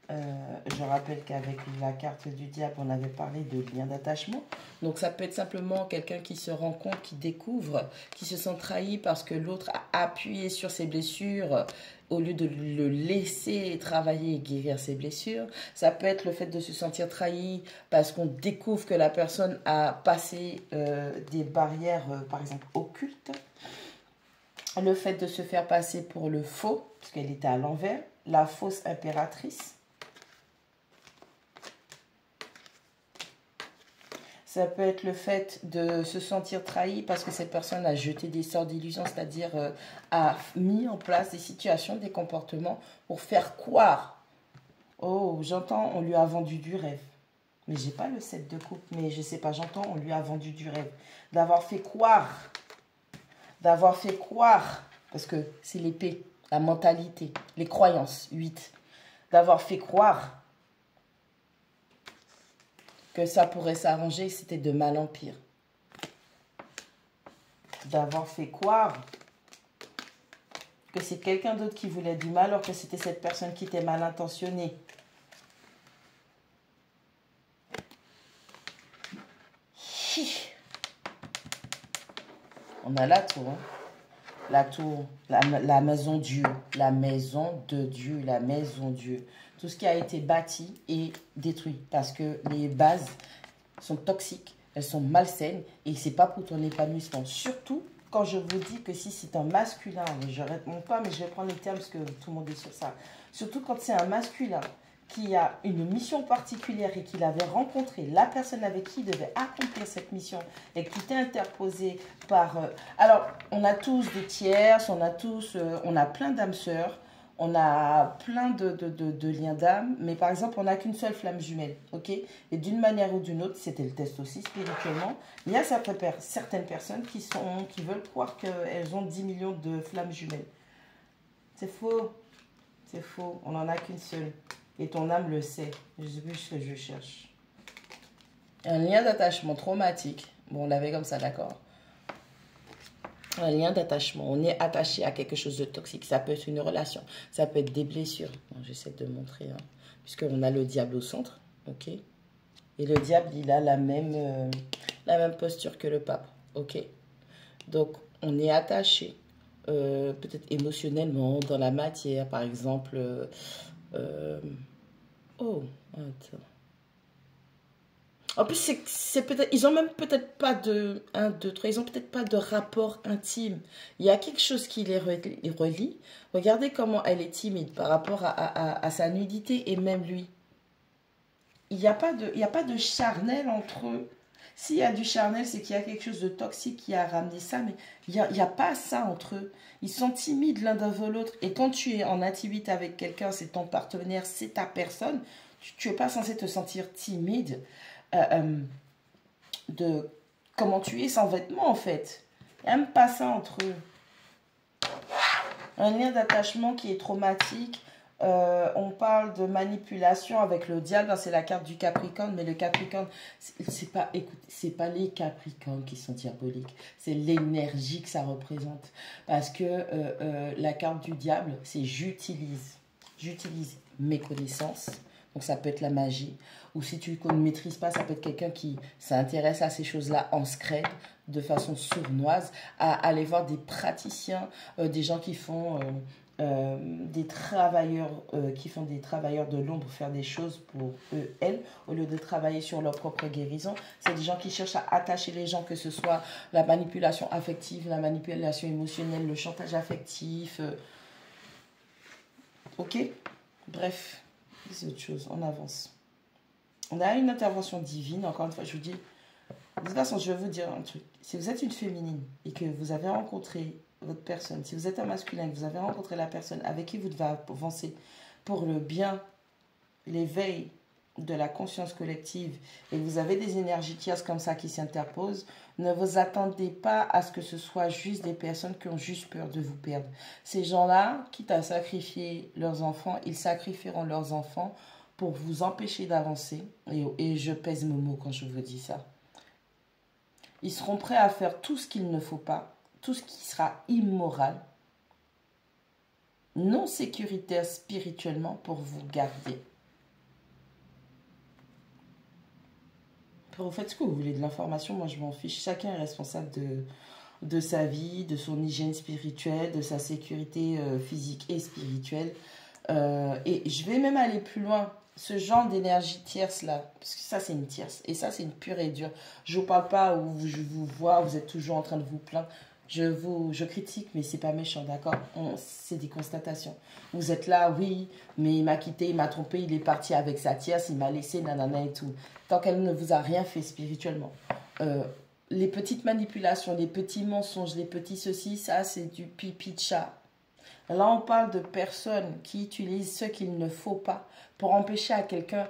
A: Je rappelle qu'avec la carte du diable, on avait parlé de lien d'attachement. Donc ça peut être simplement quelqu'un qui se rend compte, qui découvre, qui se sent trahi parce que l'autre a appuyé sur ses blessures au lieu de le laisser travailler et guérir ses blessures. Ça peut être le fait de se sentir trahi parce qu'on découvre que la personne a passé des barrières, par exemple, occultes. Le fait de se faire passer pour le faux, parce qu'elle était à l'envers, la fausse impératrice. Ça peut être le fait de se sentir trahi parce que cette personne a jeté des sorts d'illusion, c'est-à-dire a mis en place des situations, des comportements pour faire croire. Oh, j'entends, on lui a vendu du rêve. Mais j'ai pas le 7 de coupe, mais je sais pas, j'entends, on lui a vendu du rêve. D'avoir fait croire, parce que c'est l'épée, la mentalité, les croyances, 8. D'avoir fait croire que ça pourrait s'arranger, c'était de mal en pire. D'avoir fait croire que c'est quelqu'un d'autre qui voulait du mal, alors que c'était cette personne qui était mal intentionnée. On a la tour, hein. La tour, la maison Dieu, la maison de Dieu, la maison Dieu. Tout ce qui a été bâti est détruit parce que les bases sont toxiques, elles sont malsaines et c'est pas pour ton épanouissement. Surtout quand je vous dis que si c'est un masculin, je ne réponds pas, mais je vais prendre les termes parce que tout le monde est sur ça. Surtout quand c'est un masculin qui a une mission particulière et qu'il avait rencontré la personne avec qui il devait accomplir cette mission et qui t'est interposé par... alors, on a tous des tierces, on a plein d'âmes sœurs, On a plein de liens d'âme, mais par exemple, on n'a qu'une seule flamme jumelle, ok? Et d'une manière ou d'une autre, c'était le test aussi spirituellement, il y a certaines personnes qui veulent croire qu'elles ont 10 millions de flammes jumelles. C'est faux, c'est faux, on n'en a qu'une seule. Et ton âme le sait, je sais plus ce que je cherche. Un lien d'attachement traumatique, bon, on l'avait comme ça, d'accord? Un lien d'attachement. On est attaché à quelque chose de toxique. Ça peut être une relation. Ça peut être des blessures. Bon, j'essaie de montrer. Hein, puisqu'on a le diable au centre. Ok. Et le diable, il a la même posture que le pape. Ok. Donc, on est attaché. Peut-être émotionnellement, dans la matière. Par exemple. Oh, attends. En plus, c'est peut-être, ils ont même peut-être pas de, un, deux, trois, ils ont peut-être pas de rapport intime. Il y a quelque chose qui les relie. Regardez comment elle est timide par rapport à sa nudité et même lui. Il n'y a pas de charnel entre eux. S'il y a du charnel, c'est qu'il y a quelque chose de toxique qui a ramené ça, mais il n'y a pas ça entre eux. Ils sont timides l'un devant l'autre. Et quand tu es en intimité avec quelqu'un, c'est ton partenaire, c'est ta personne, tu n'es pas censé te sentir timide. De comment tu es sans vêtements en fait. Il n'y a même pas ça entre eux. Un lien d'attachement qui est traumatique. On parle de manipulation avec le diable, c'est la carte du Capricorne, mais le Capricorne, c'est pas les Capricornes qui sont diaboliques, c'est l'énergie que ça représente. Parce que la carte du diable, c'est j'utilise mes connaissances. Donc ça peut être la magie. Ou si tu ne maîtrises pas, ça peut être quelqu'un qui s'intéresse à ces choses-là en secret, de façon sournoise, à aller voir des praticiens, des gens qui font des travailleurs de l'ombre faire des choses pour eux, elles, au lieu de travailler sur leur propre guérison. C'est des gens qui cherchent à attacher les gens, que ce soit la manipulation affective, la manipulation émotionnelle, le chantage affectif. Ok? Bref. C'est autre chose, on avance. On a une intervention divine, encore une fois, je vous dis, de toute façon, je vais vous dire un truc. Si vous êtes une féminine et que vous avez rencontré votre personne, si vous êtes un masculin et que vous avez rencontré la personne avec qui vous devez avancer pour le bien, l'éveil de la conscience collective, et que vous avez des énergies tierces comme ça qui s'interposent, ne vous attendez pas à ce que ce soit juste des personnes qui ont juste peur de vous perdre. Ces gens-là, quitte à sacrifier leurs enfants, ils sacrifieront leurs enfants pour vous empêcher d'avancer. Et je pèse mes mots quand je vous dis ça. Ils seront prêts à faire tout ce qu'il ne faut pas, tout ce qui sera immoral, non sécuritaire spirituellement pour vous garder. Vous faites ce que vous voulez de l'information, moi je m'en fiche. Chacun est responsable de sa vie, de son hygiène spirituelle, de sa sécurité physique et spirituelle. Et je vais même aller plus loin. Ce genre d'énergie tierce là, parce que ça c'est une tierce, et ça c'est une pure et dure. Je ne vous parle pas où je vous vois, vous êtes toujours en train de vous plaindre. Je critique, mais c'est pas méchant, d'accord? C'est des constatations. Vous êtes là, oui, mais il m'a quitté, il m'a trompé, il est parti avec sa tierce, il m'a laissé, nanana et tout. Tant qu'elle ne vous a rien fait spirituellement. Les petites manipulations, les petits mensonges, les petits ceci, ça c'est du pipi de chat. Là, on parle de personnes qui utilisent ce qu'il ne faut pas pour empêcher à quelqu'un,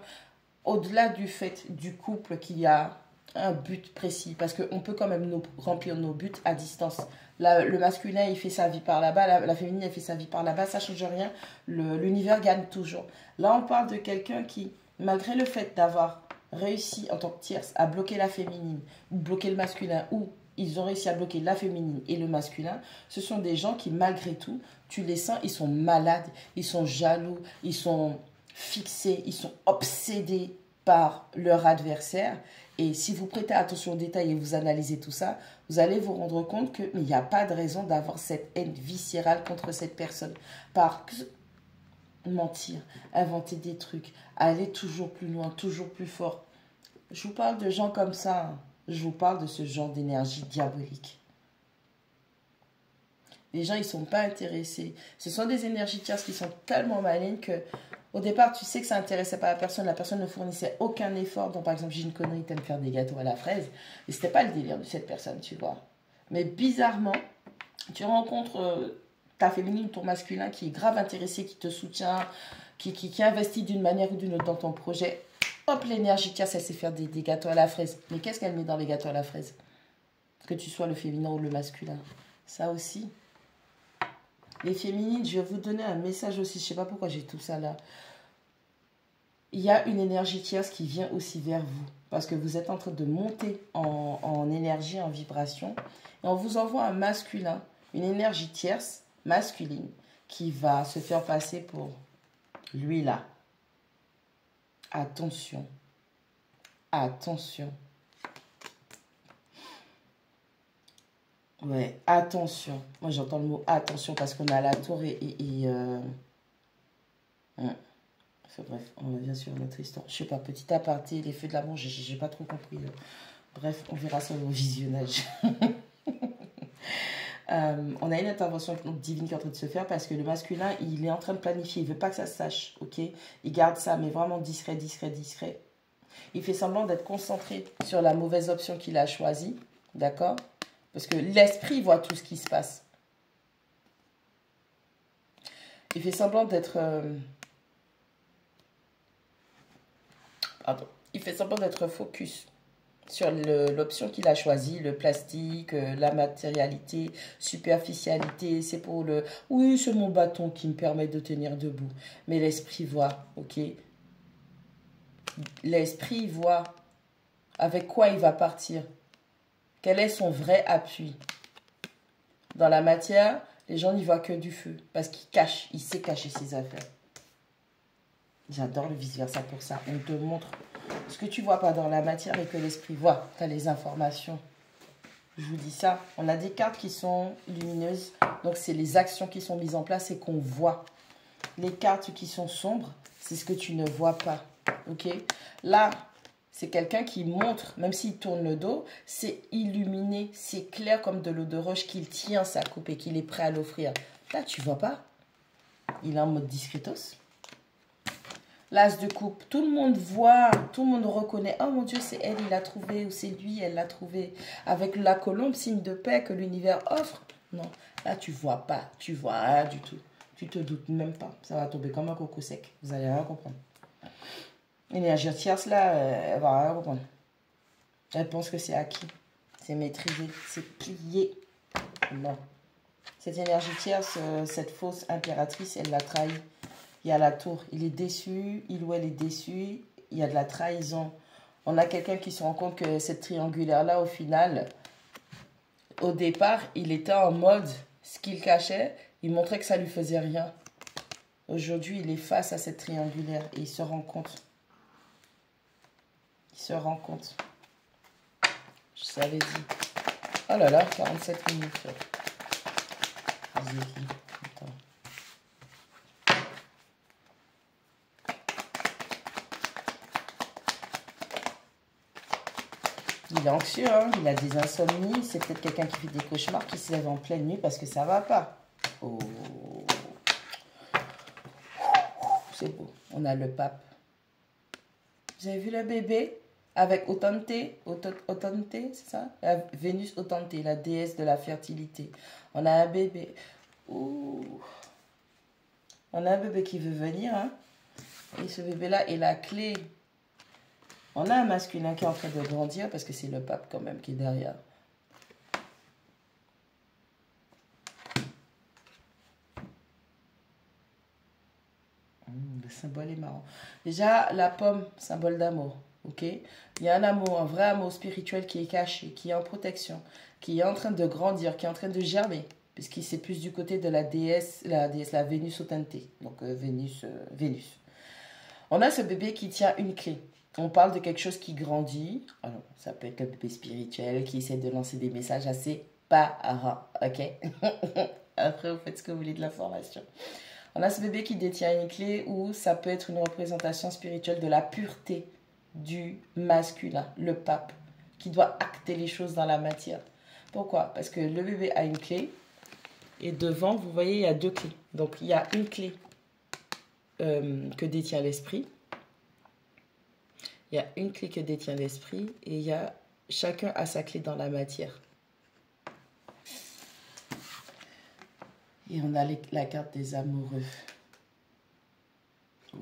A: au-delà du fait du couple, qu'il y a un but précis. Parce qu'on peut quand même remplir nos buts à distance. Là, le masculin, il fait sa vie par là-bas. La féminine, elle fait sa vie par là-bas. Ça ne change rien. L'univers gagne toujours. Là, on parle de quelqu'un qui, malgré le fait d'avoir réussi en tant que tierce à bloquer la féminine, ou bloquer le masculin, ou ils ont réussi à bloquer la féminine et le masculin, ce sont des gens qui, malgré tout, tu les sens, ils sont malades, ils sont jaloux, ils sont fixés, ils sont obsédés par leur adversaire. Et si vous prêtez attention aux détails et vous analysez tout ça, vous allez vous rendre compte qu'il n'y a pas de raison d'avoir cette haine viscérale contre cette personne. Par mentir, inventer des trucs, aller toujours plus loin, toujours plus fort. Je vous parle de gens comme ça, hein. Je vous parle de ce genre d'énergie diabolique. Les gens, ils ne sont pas intéressés. Ce sont des énergies tierces qui sont tellement malignes que, au départ, tu sais que ça n'intéressait pas la personne ne fournissait aucun effort. Donc, par exemple, j'ai une connerie, t'aimes faire des gâteaux à la fraise. Et ce n'était pas le délire de cette personne, tu vois. Mais bizarrement, tu rencontres ta féminine, ton masculin qui est grave intéressé, qui te soutient, qui investit d'une manière ou d'une autre dans ton projet. Hop, l'énergie tierce, elle sait faire des gâteaux à la fraise. Mais qu'est-ce qu'elle met dans les gâteaux à la fraise? Que tu sois le féminin ou le masculin. Ça aussi. Les féminines, je vais vous donner un message aussi. Je ne sais pas pourquoi j'ai tout ça là. Il y a une énergie tierce qui vient aussi vers vous. Parce que vous êtes en train de monter en énergie, en vibration. Et on vous envoie un masculin, une énergie tierce, masculine, qui va se faire passer pour lui là. Attention. Attention. Ouais, attention. Moi, j'entends le mot attention parce qu'on a la tour bref, on revient sur notre histoire. Je sais pas, petit aparté, les feux de l'amour, j'ai pas trop compris. Bref, on verra ça au visionnage. On a une intervention divine qui est en train de se faire parce que le masculin, il est en train de planifier. Il veut pas que ça se sache, ok? Il garde ça, mais vraiment discret, discret, discret. Il fait semblant d'être concentré sur la mauvaise option qu'il a choisie, d'accord? Parce que l'esprit voit tout ce qui se passe. Il fait semblant d'être... Il fait semblant d'être focus sur l'option qu'il a choisie, le plastique, la matérialité, superficialité. C'est pour le... Oui, c'est mon bâton qui me permet de tenir debout. Mais l'esprit voit, ok? L'esprit voit avec quoi il va partir. Quel est son vrai appui? Dans la matière, les gens n'y voient que du feu. Parce qu'il cache, il sait cacher ses affaires. J'adore le vice-versa pour ça. On te montre ce que tu vois pas dans la matière et que l'esprit voit. Tu as les informations. Je vous dis ça. On a des cartes qui sont lumineuses. Donc, c'est les actions qui sont mises en place et qu'on voit. Les cartes qui sont sombres, c'est ce que tu ne vois pas. Ok? Là, c'est quelqu'un qui montre, même s'il tourne le dos, c'est illuminé, c'est clair comme de l'eau de roche qu'il tient sa coupe et qu'il est prêt à l'offrir. Là, tu vois pas. Il est en mode discretos. L'as de coupe, tout le monde voit, tout le monde reconnaît. Oh mon Dieu, c'est elle, il l'a trouvé, ou c'est lui, elle l'a trouvé. Avec la colombe, signe de paix que l'univers offre. Non, là, tu vois pas, tu vois rien du tout. Tu te doutes même pas. Ça va tomber comme un coco sec. Vous allez rien comprendre. L'énergie tierce, là, elle va rien comprendre. Elle pense que c'est acquis. C'est maîtrisé, c'est plié. Non. Cette énergie tierce, cette fausse impératrice, elle l'a trahi. Il y a la tour, il est déçu, il ou elle est déçu, il y a de la trahison. On a quelqu'un qui se rend compte que cette triangulaire-là, au final, au départ, il était en mode, ce qu'il cachait, il montrait que ça lui faisait rien. Aujourd'hui, il est face à cette triangulaire et il se rend compte. Il se rend compte. Je savais dit. Oh là là, 47 minutes. Attends. Il est anxieux, hein? Il a des insomnies. C'est peut-être quelqu'un qui fait des cauchemars, qui se lève en pleine nuit parce que ça va pas. Oh. C'est beau. On a le pape. Vous avez vu le bébé? Avec Otante, c'est ça? La Vénus Otante, la déesse de la fertilité. On a un bébé. Ouh. On a un bébé qui veut venir, hein? Et ce bébé-là est la clé. On a un masculin qui est en train de grandir parce que c'est le pape quand même qui est derrière. Le symbole est marrant. Déjà, la pomme, symbole d'amour. Ok? Il y a un amour, un vrai amour spirituel qui est caché, qui est en protection, qui est en train de grandir, qui est en train de germer. Puisqu'il c'est plus du côté de la déesse, la Vénus Otante. Donc Vénus. On a ce bébé qui tient une clé. On parle de quelque chose qui grandit. Alors, ça peut être le bébé spirituel qui essaie de lancer des messages à ses parents. Ok? Après, vous faites ce que vous voulez de l'information. On a ce bébé qui détient une clé où ça peut être une représentation spirituelle de la pureté du masculin, le pape, qui doit acter les choses dans la matière. Pourquoi? Parce que le bébé a une clé et devant, vous voyez, il y a deux clés. Donc, il y a une clé que détient l'esprit. Il y a une clé que détient l'esprit et il y a chacun a sa clé dans la matière. Et on a la carte des amoureux. Oh.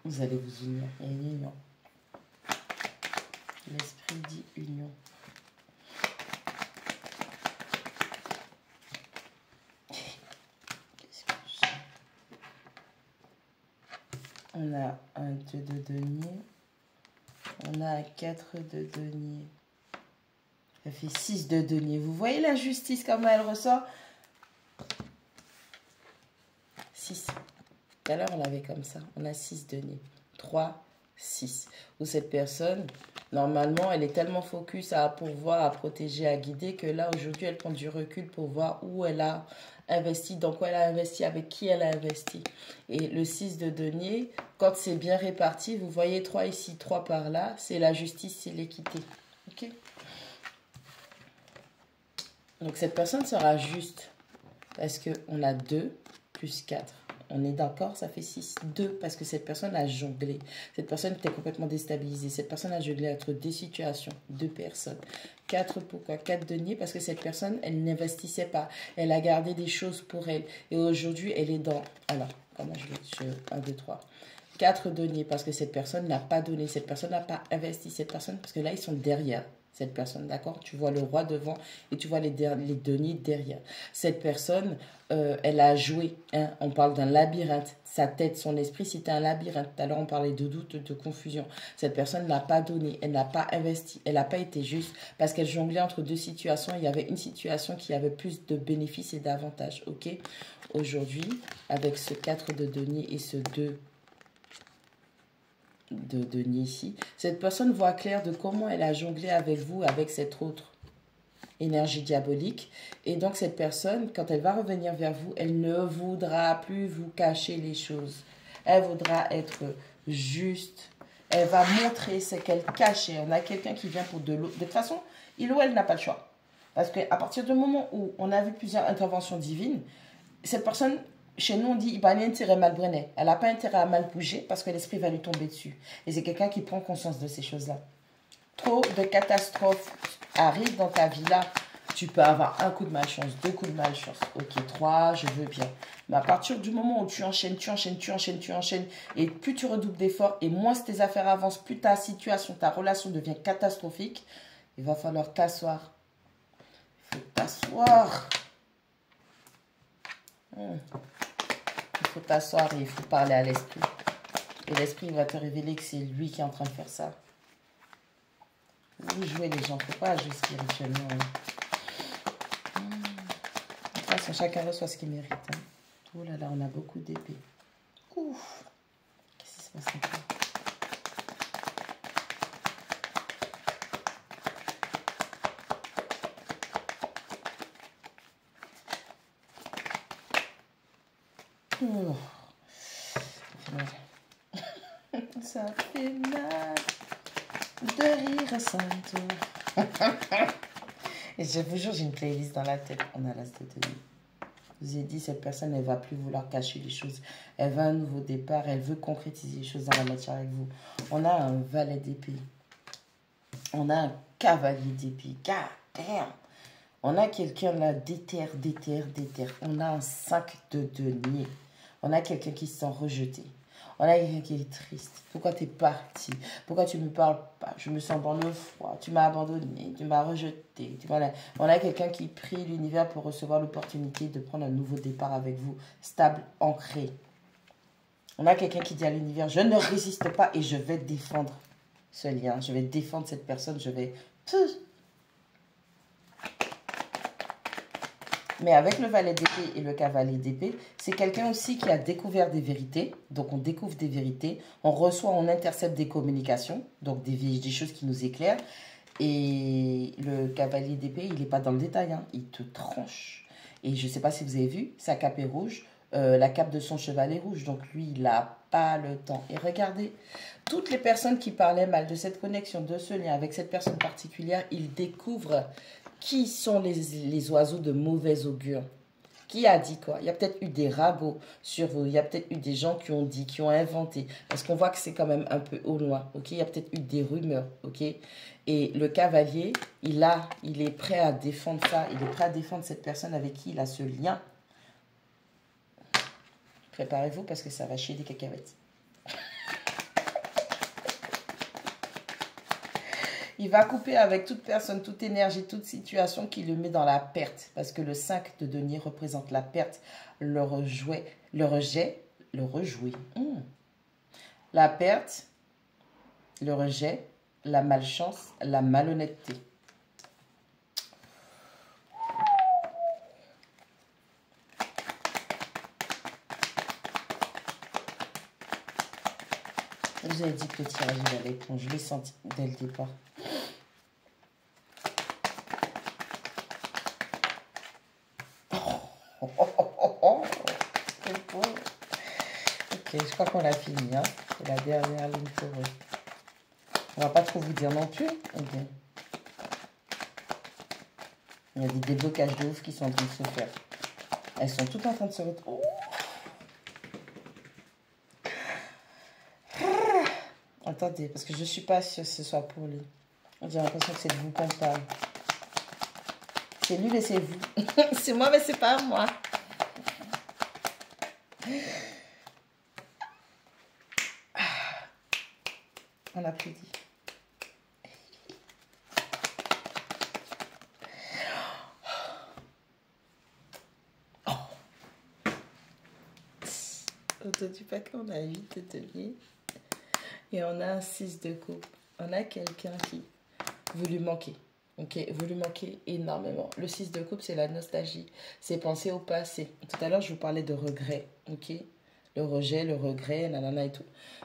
A: Vous allez vous unir. Il y a une union. L'esprit dit union. Qu'est-ce que j'ai? On a un 2 de denier. On a un 4 de denier. Ça fait 6 de denier. Vous voyez la justice, comment elle ressort? 6. Tout à l'heure, on l'avait comme ça. On a 6 deniers. 3, 6. Où cette personne, normalement, elle est tellement focus à pourvoir, à protéger, à guider, que là, aujourd'hui, elle prend du recul pour voir où elle a investi, dans quoi elle a investi, avec qui elle a investi. Et le 6 de denier, quand c'est bien réparti, vous voyez 3 ici, 3 par là, c'est la justice, c'est l'équité. Ok? Donc, cette personne sera juste parce qu'on a 2 plus 4. On est d'accord, ça fait 6. 2 parce que cette personne a jonglé. Cette personne était complètement déstabilisée. Cette personne a jonglé entre deux situations, 2 personnes. 4, pourquoi? 4 deniers parce que cette personne, elle n'investissait pas. Elle a gardé des choses pour elle. Et aujourd'hui, elle est dans... Alors, comment je 1, 2, 3. 4 deniers parce que cette personne n'a pas donné. Cette personne n'a pas investi. Cette personne, parce que là, ils sont derrière. Cette personne, d'accord? Tu vois le roi devant et tu vois les deniers derrière. Cette personne, elle a joué. Hein? On parle d'un labyrinthe. Sa tête, son esprit, c'était un labyrinthe. Tout à l'heure, on parlait de doute, de confusion. Cette personne n'a pas donné. Elle n'a pas investi. Elle n'a pas été juste parce qu'elle jonglait entre deux situations. Il y avait une situation qui avait plus de bénéfices et d'avantages. Ok? Aujourd'hui, avec ce 4 de denier et ce 2 de denier ici, cette personne voit clair de comment elle a jonglé avec vous, avec cette autre énergie diabolique. Et donc cette personne, quand elle va revenir vers vous, elle ne voudra plus vous cacher les choses. Elle voudra être juste. Elle va montrer ce qu'elle cachait. On a quelqu'un qui vient pour de l'eau. De toute façon, il ou elle n'a pas le choix. Parce qu'à partir du moment où on a vu plusieurs interventions divines, cette personne... Chez nous, on dit il n'a pas intérêt à mal brûler. Elle n'a pas intérêt à mal bouger parce que l'esprit va lui tomber dessus. Et c'est quelqu'un qui prend conscience de ces choses-là. Trop de catastrophes arrivent dans ta vie là. Tu peux avoir un coup de malchance, 2 coups de malchance. Ok, 3, je veux bien. Mais à partir du moment où tu enchaînes, et plus tu redoubles d'efforts, et moins tes affaires avancent, plus ta situation, ta relation devient catastrophique, il va falloir t'asseoir. Il faut t'asseoir. Il faut t'asseoir et il faut parler à l'esprit. Et l'esprit va te révéler que c'est lui qui est en train de faire ça. Vous jouez les gens, il ne faut pas jouer spirituellement. De toute façon, chacun reçoit ce qu'il mérite. Hein. Oh là là, on a beaucoup d'épées. Ouf. Qu'est-ce qui se passe encore? Oh. Ça fait mal de rire sans tour. Et je vous jure, j'ai une playlist dans la tête. On a l'as de denier. Je vous ai dit, cette personne, elle ne va plus vouloir cacher les choses. Elle veut un nouveau départ. Elle veut concrétiser les choses dans la matière avec vous. On a un valet d'épée. On a un cavalier d'épée. God damn. On a quelqu'un là, déterre. On a un 5 de denier. On a quelqu'un qui se sent rejeté. On a quelqu'un qui est triste. Pourquoi tu es parti? Pourquoi tu ne me parles pas? Je me sens dans le froid. Tu m'as abandonné. Tu m'as rejeté. On a quelqu'un qui prie l'univers pour recevoir l'opportunité de prendre un nouveau départ avec vous. Stable, ancré. On a quelqu'un qui dit à l'univers, je ne résiste pas et je vais défendre ce lien. Je vais défendre cette personne. Je vais... Mais avec le valet d'épée et le cavalier d'épée, c'est quelqu'un aussi qui a découvert des vérités. Donc, on découvre des vérités. On reçoit, on intercepte des communications. Donc, des choses qui nous éclairent. Et le cavalier d'épée, il n'est pas dans le détail. Hein. Il te tranche. Et je ne sais pas si vous avez vu, sa cape est rouge. La cape de son cheval est rouge. Donc, lui, il n'a pas le temps. Et regardez, toutes les personnes qui parlaient mal de cette connexion, de ce lien avec cette personne particulière, ils découvrent... Qui sont les oiseaux de mauvais augure? Qui a dit quoi? Il y a peut-être eu des ragots sur vous. Il y a peut-être eu des gens qui ont dit, qui ont inventé. Parce qu'on voit que c'est quand même un peu au loin. Ok? Il y a peut-être eu des rumeurs. Ok? Et le cavalier, il est prêt à défendre ça. Il est prêt à défendre cette personne avec qui il a ce lien. Préparez-vous parce que ça va chier des cacahuètes. Il va couper avec toute personne, toute énergie, toute situation qui le met dans la perte. Parce que le 5 de denier représente la perte, le rejet, le rejouer. La perte, le rejet, la malchance, la malhonnêteté. Je vous avais dit que le tirage allait être bon. Je l'ai senti dès le départ. Ok, je crois qu'on a fini. Hein. C'est la dernière ligne pour eux. On va pas trop vous dire non plus. Okay. Il y a des déblocages de ouf qui sont en train de se faire. Elles sont toutes en train de se retrouver. Attendez, parce que je ne suis pas sûre que ce soit pour lui. J'ai l'impression que c'est de vous qu'on parle. C'est lui, mais c'est vous. C'est moi, mais c'est pas moi. On applaudit. On ne dit pas qu'on a 8 de denier. Et on a un 6 de coupe. On a quelqu'un qui vous lui manquez. Ok, vous lui manquez énormément. Le 6 de coupe, c'est la nostalgie. C'est penser au passé. Tout à l'heure, je vous parlais de regret. Ok, le rejet, le regret, nanana et tout.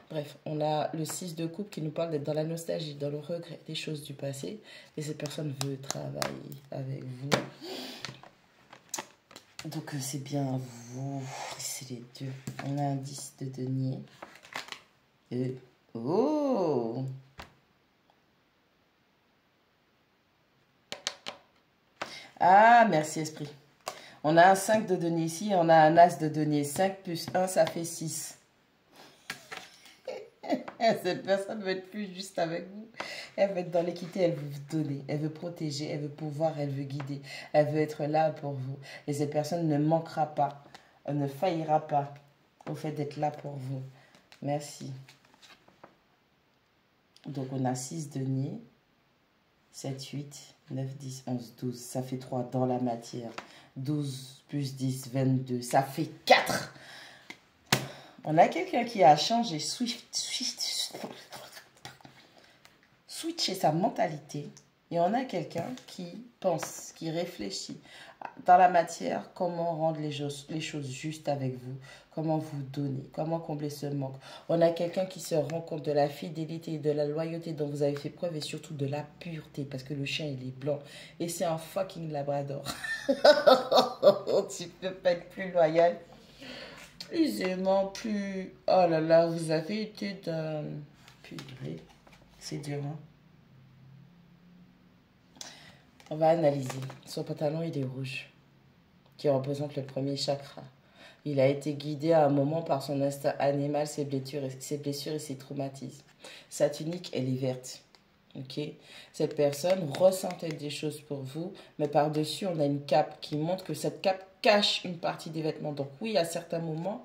A: Bref, on a le 6 de coupe qui nous parle d'être dans la nostalgie, dans le regret des choses du passé. Et cette personne veut travailler avec vous. Donc, c'est bien vous. C'est les deux. On a un 10 de denier. Oh! Ah, merci esprit. On a un 5 de denier ici, on a un as de denier. 5 plus 1, ça fait 6. Cette personne veut être plus juste avec vous. Elle veut être dans l'équité, elle veut vous donner, elle veut protéger, elle veut pouvoir, elle veut guider. Elle veut être là pour vous. Et cette personne ne manquera pas, elle ne faillira pas au fait d'être là pour vous. Merci. Donc, on a 6 deniers, 7, 8, 9, 10, 11, 12. Ça fait 3 dans la matière. 12 plus 10, 22. Ça fait 4. On a quelqu'un qui a changé, switché sa mentalité. Et on a quelqu'un qui pense, qui réfléchit dans la matière, comment rendre les choses justes avec vous, comment vous donner, comment combler ce manque. On a quelqu'un qui se rend compte de la fidélité et de la loyauté dont vous avez fait preuve et surtout de la pureté parce que le chien il est blanc et c'est un fucking labrador. Tu peux pas être plus loyal, plus aimant, plus... Oh là là, vous avez été d'un... Purée, c'est dur, hein. On va analyser. Son pantalon, il est rouge, qui représente le premier chakra. Il a été guidé à un moment par son instinct animal, ses blessures et ses traumatismes. Sa tunique, elle est verte. Ok. Cette personne ressentait des choses pour vous, mais par-dessus, on a une cape qui montre que cette cape cache une partie des vêtements. Donc oui, à certains moments,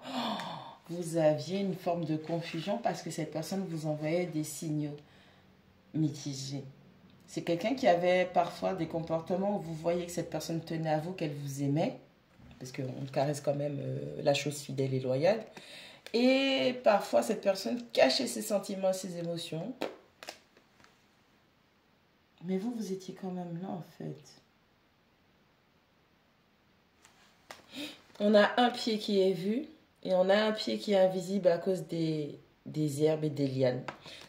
A: vous aviez une forme de confusion parce que cette personne vous envoyait des signaux mitigés. C'est quelqu'un qui avait parfois des comportements où vous voyez que cette personne tenait à vous, qu'elle vous aimait, parce qu'on caresse quand même la chose fidèle et loyale. Et parfois, cette personne cachait ses sentiments, ses émotions. Mais vous, vous étiez quand même là, en fait. On a un pied qui est vu et on a un pied qui est invisible à cause des herbes et des lianes.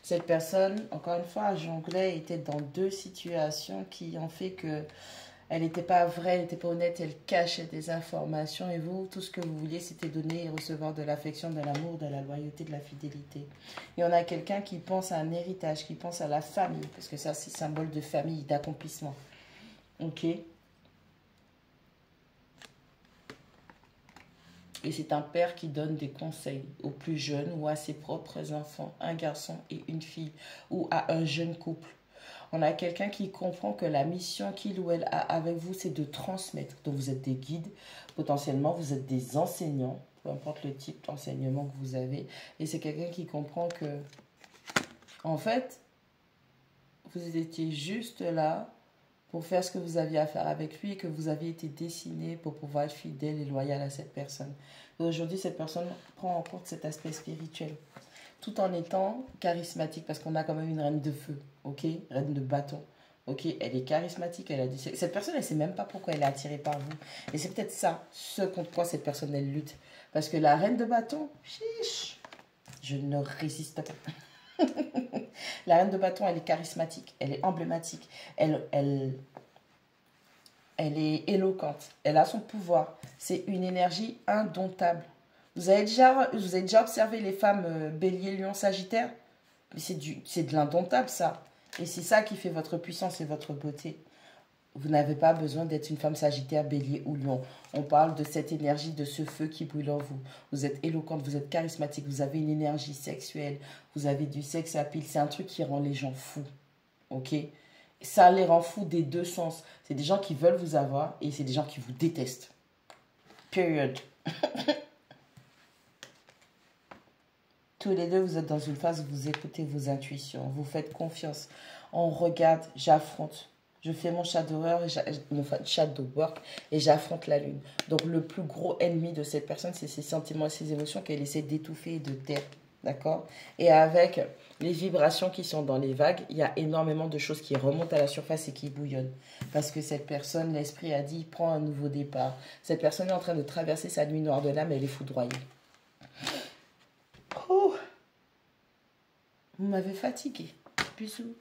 A: Cette personne, encore une fois, jonglait, était dans deux situations qui ont fait que elle n'était pas vraie, elle n'était pas honnête, elle cachait des informations et vous, tout ce que vous vouliez, c'était donner et recevoir de l'affection, de l'amour, de la loyauté, de la fidélité. Et on a quelqu'un qui pense à un héritage, qui pense à la famille, parce que ça, c'est symbole de famille, d'accomplissement. Ok? Et c'est un père qui donne des conseils aux plus jeunes ou à ses propres enfants, un garçon et une fille, ou à un jeune couple. On a quelqu'un qui comprend que la mission qu'il ou elle a avec vous, c'est de transmettre. Donc vous êtes des guides, potentiellement vous êtes des enseignants, peu importe le type d'enseignement que vous avez. Et c'est quelqu'un qui comprend que, en fait, vous étiez juste là pour faire ce que vous aviez à faire avec lui et que vous aviez été destiné pour pouvoir être fidèle et loyal à cette personne. Et aujourd'hui, cette personne prend en compte cet aspect spirituel, tout en étant charismatique, parce qu'on a quand même une reine de feu, ok, reine de bâton. Ok, elle est charismatique, elle a dit... Cette personne, elle ne sait même pas pourquoi elle est attirée par vous. Et c'est peut-être ça, ce contre quoi cette personne, elle lutte. Parce que la reine de bâton, chiche, je ne résiste pas. La reine de bâton, elle est charismatique, elle est emblématique, elle est éloquente, elle a son pouvoir. C'est une énergie indomptable. Vous avez déjà observé les femmes bélier, lion, sagittaire? Mais c'est de l'indomptable, ça. Et c'est ça qui fait votre puissance et votre beauté. Vous n'avez pas besoin d'être une femme sagittaire, bélier ou lion. On parle de cette énergie, de ce feu qui brûle en vous. Vous êtes éloquente, vous êtes charismatique, vous avez une énergie sexuelle, vous avez du sexe à pile. C'est un truc qui rend les gens fous. Ok? Ça les rend fous des deux sens. C'est des gens qui veulent vous avoir et c'est des gens qui vous détestent. Period. Tous les deux, vous êtes dans une phase où vous écoutez vos intuitions, vous faites confiance. On regarde, j'affronte. Je fais mon shadow work et j'affronte la lune. Donc le plus gros ennemi de cette personne, c'est ses sentiments et ses émotions qu'elle essaie d'étouffer et de taire. D'accord? Et avec les vibrations qui sont dans les vagues, il y a énormément de choses qui remontent à la surface et qui bouillonnent. Parce que cette personne, l'esprit a dit, prend un nouveau départ. Cette personne est en train de traverser sa nuit noire de l'âme, elle est foudroyée. Oh, vous m'avez fatigué. Bisous.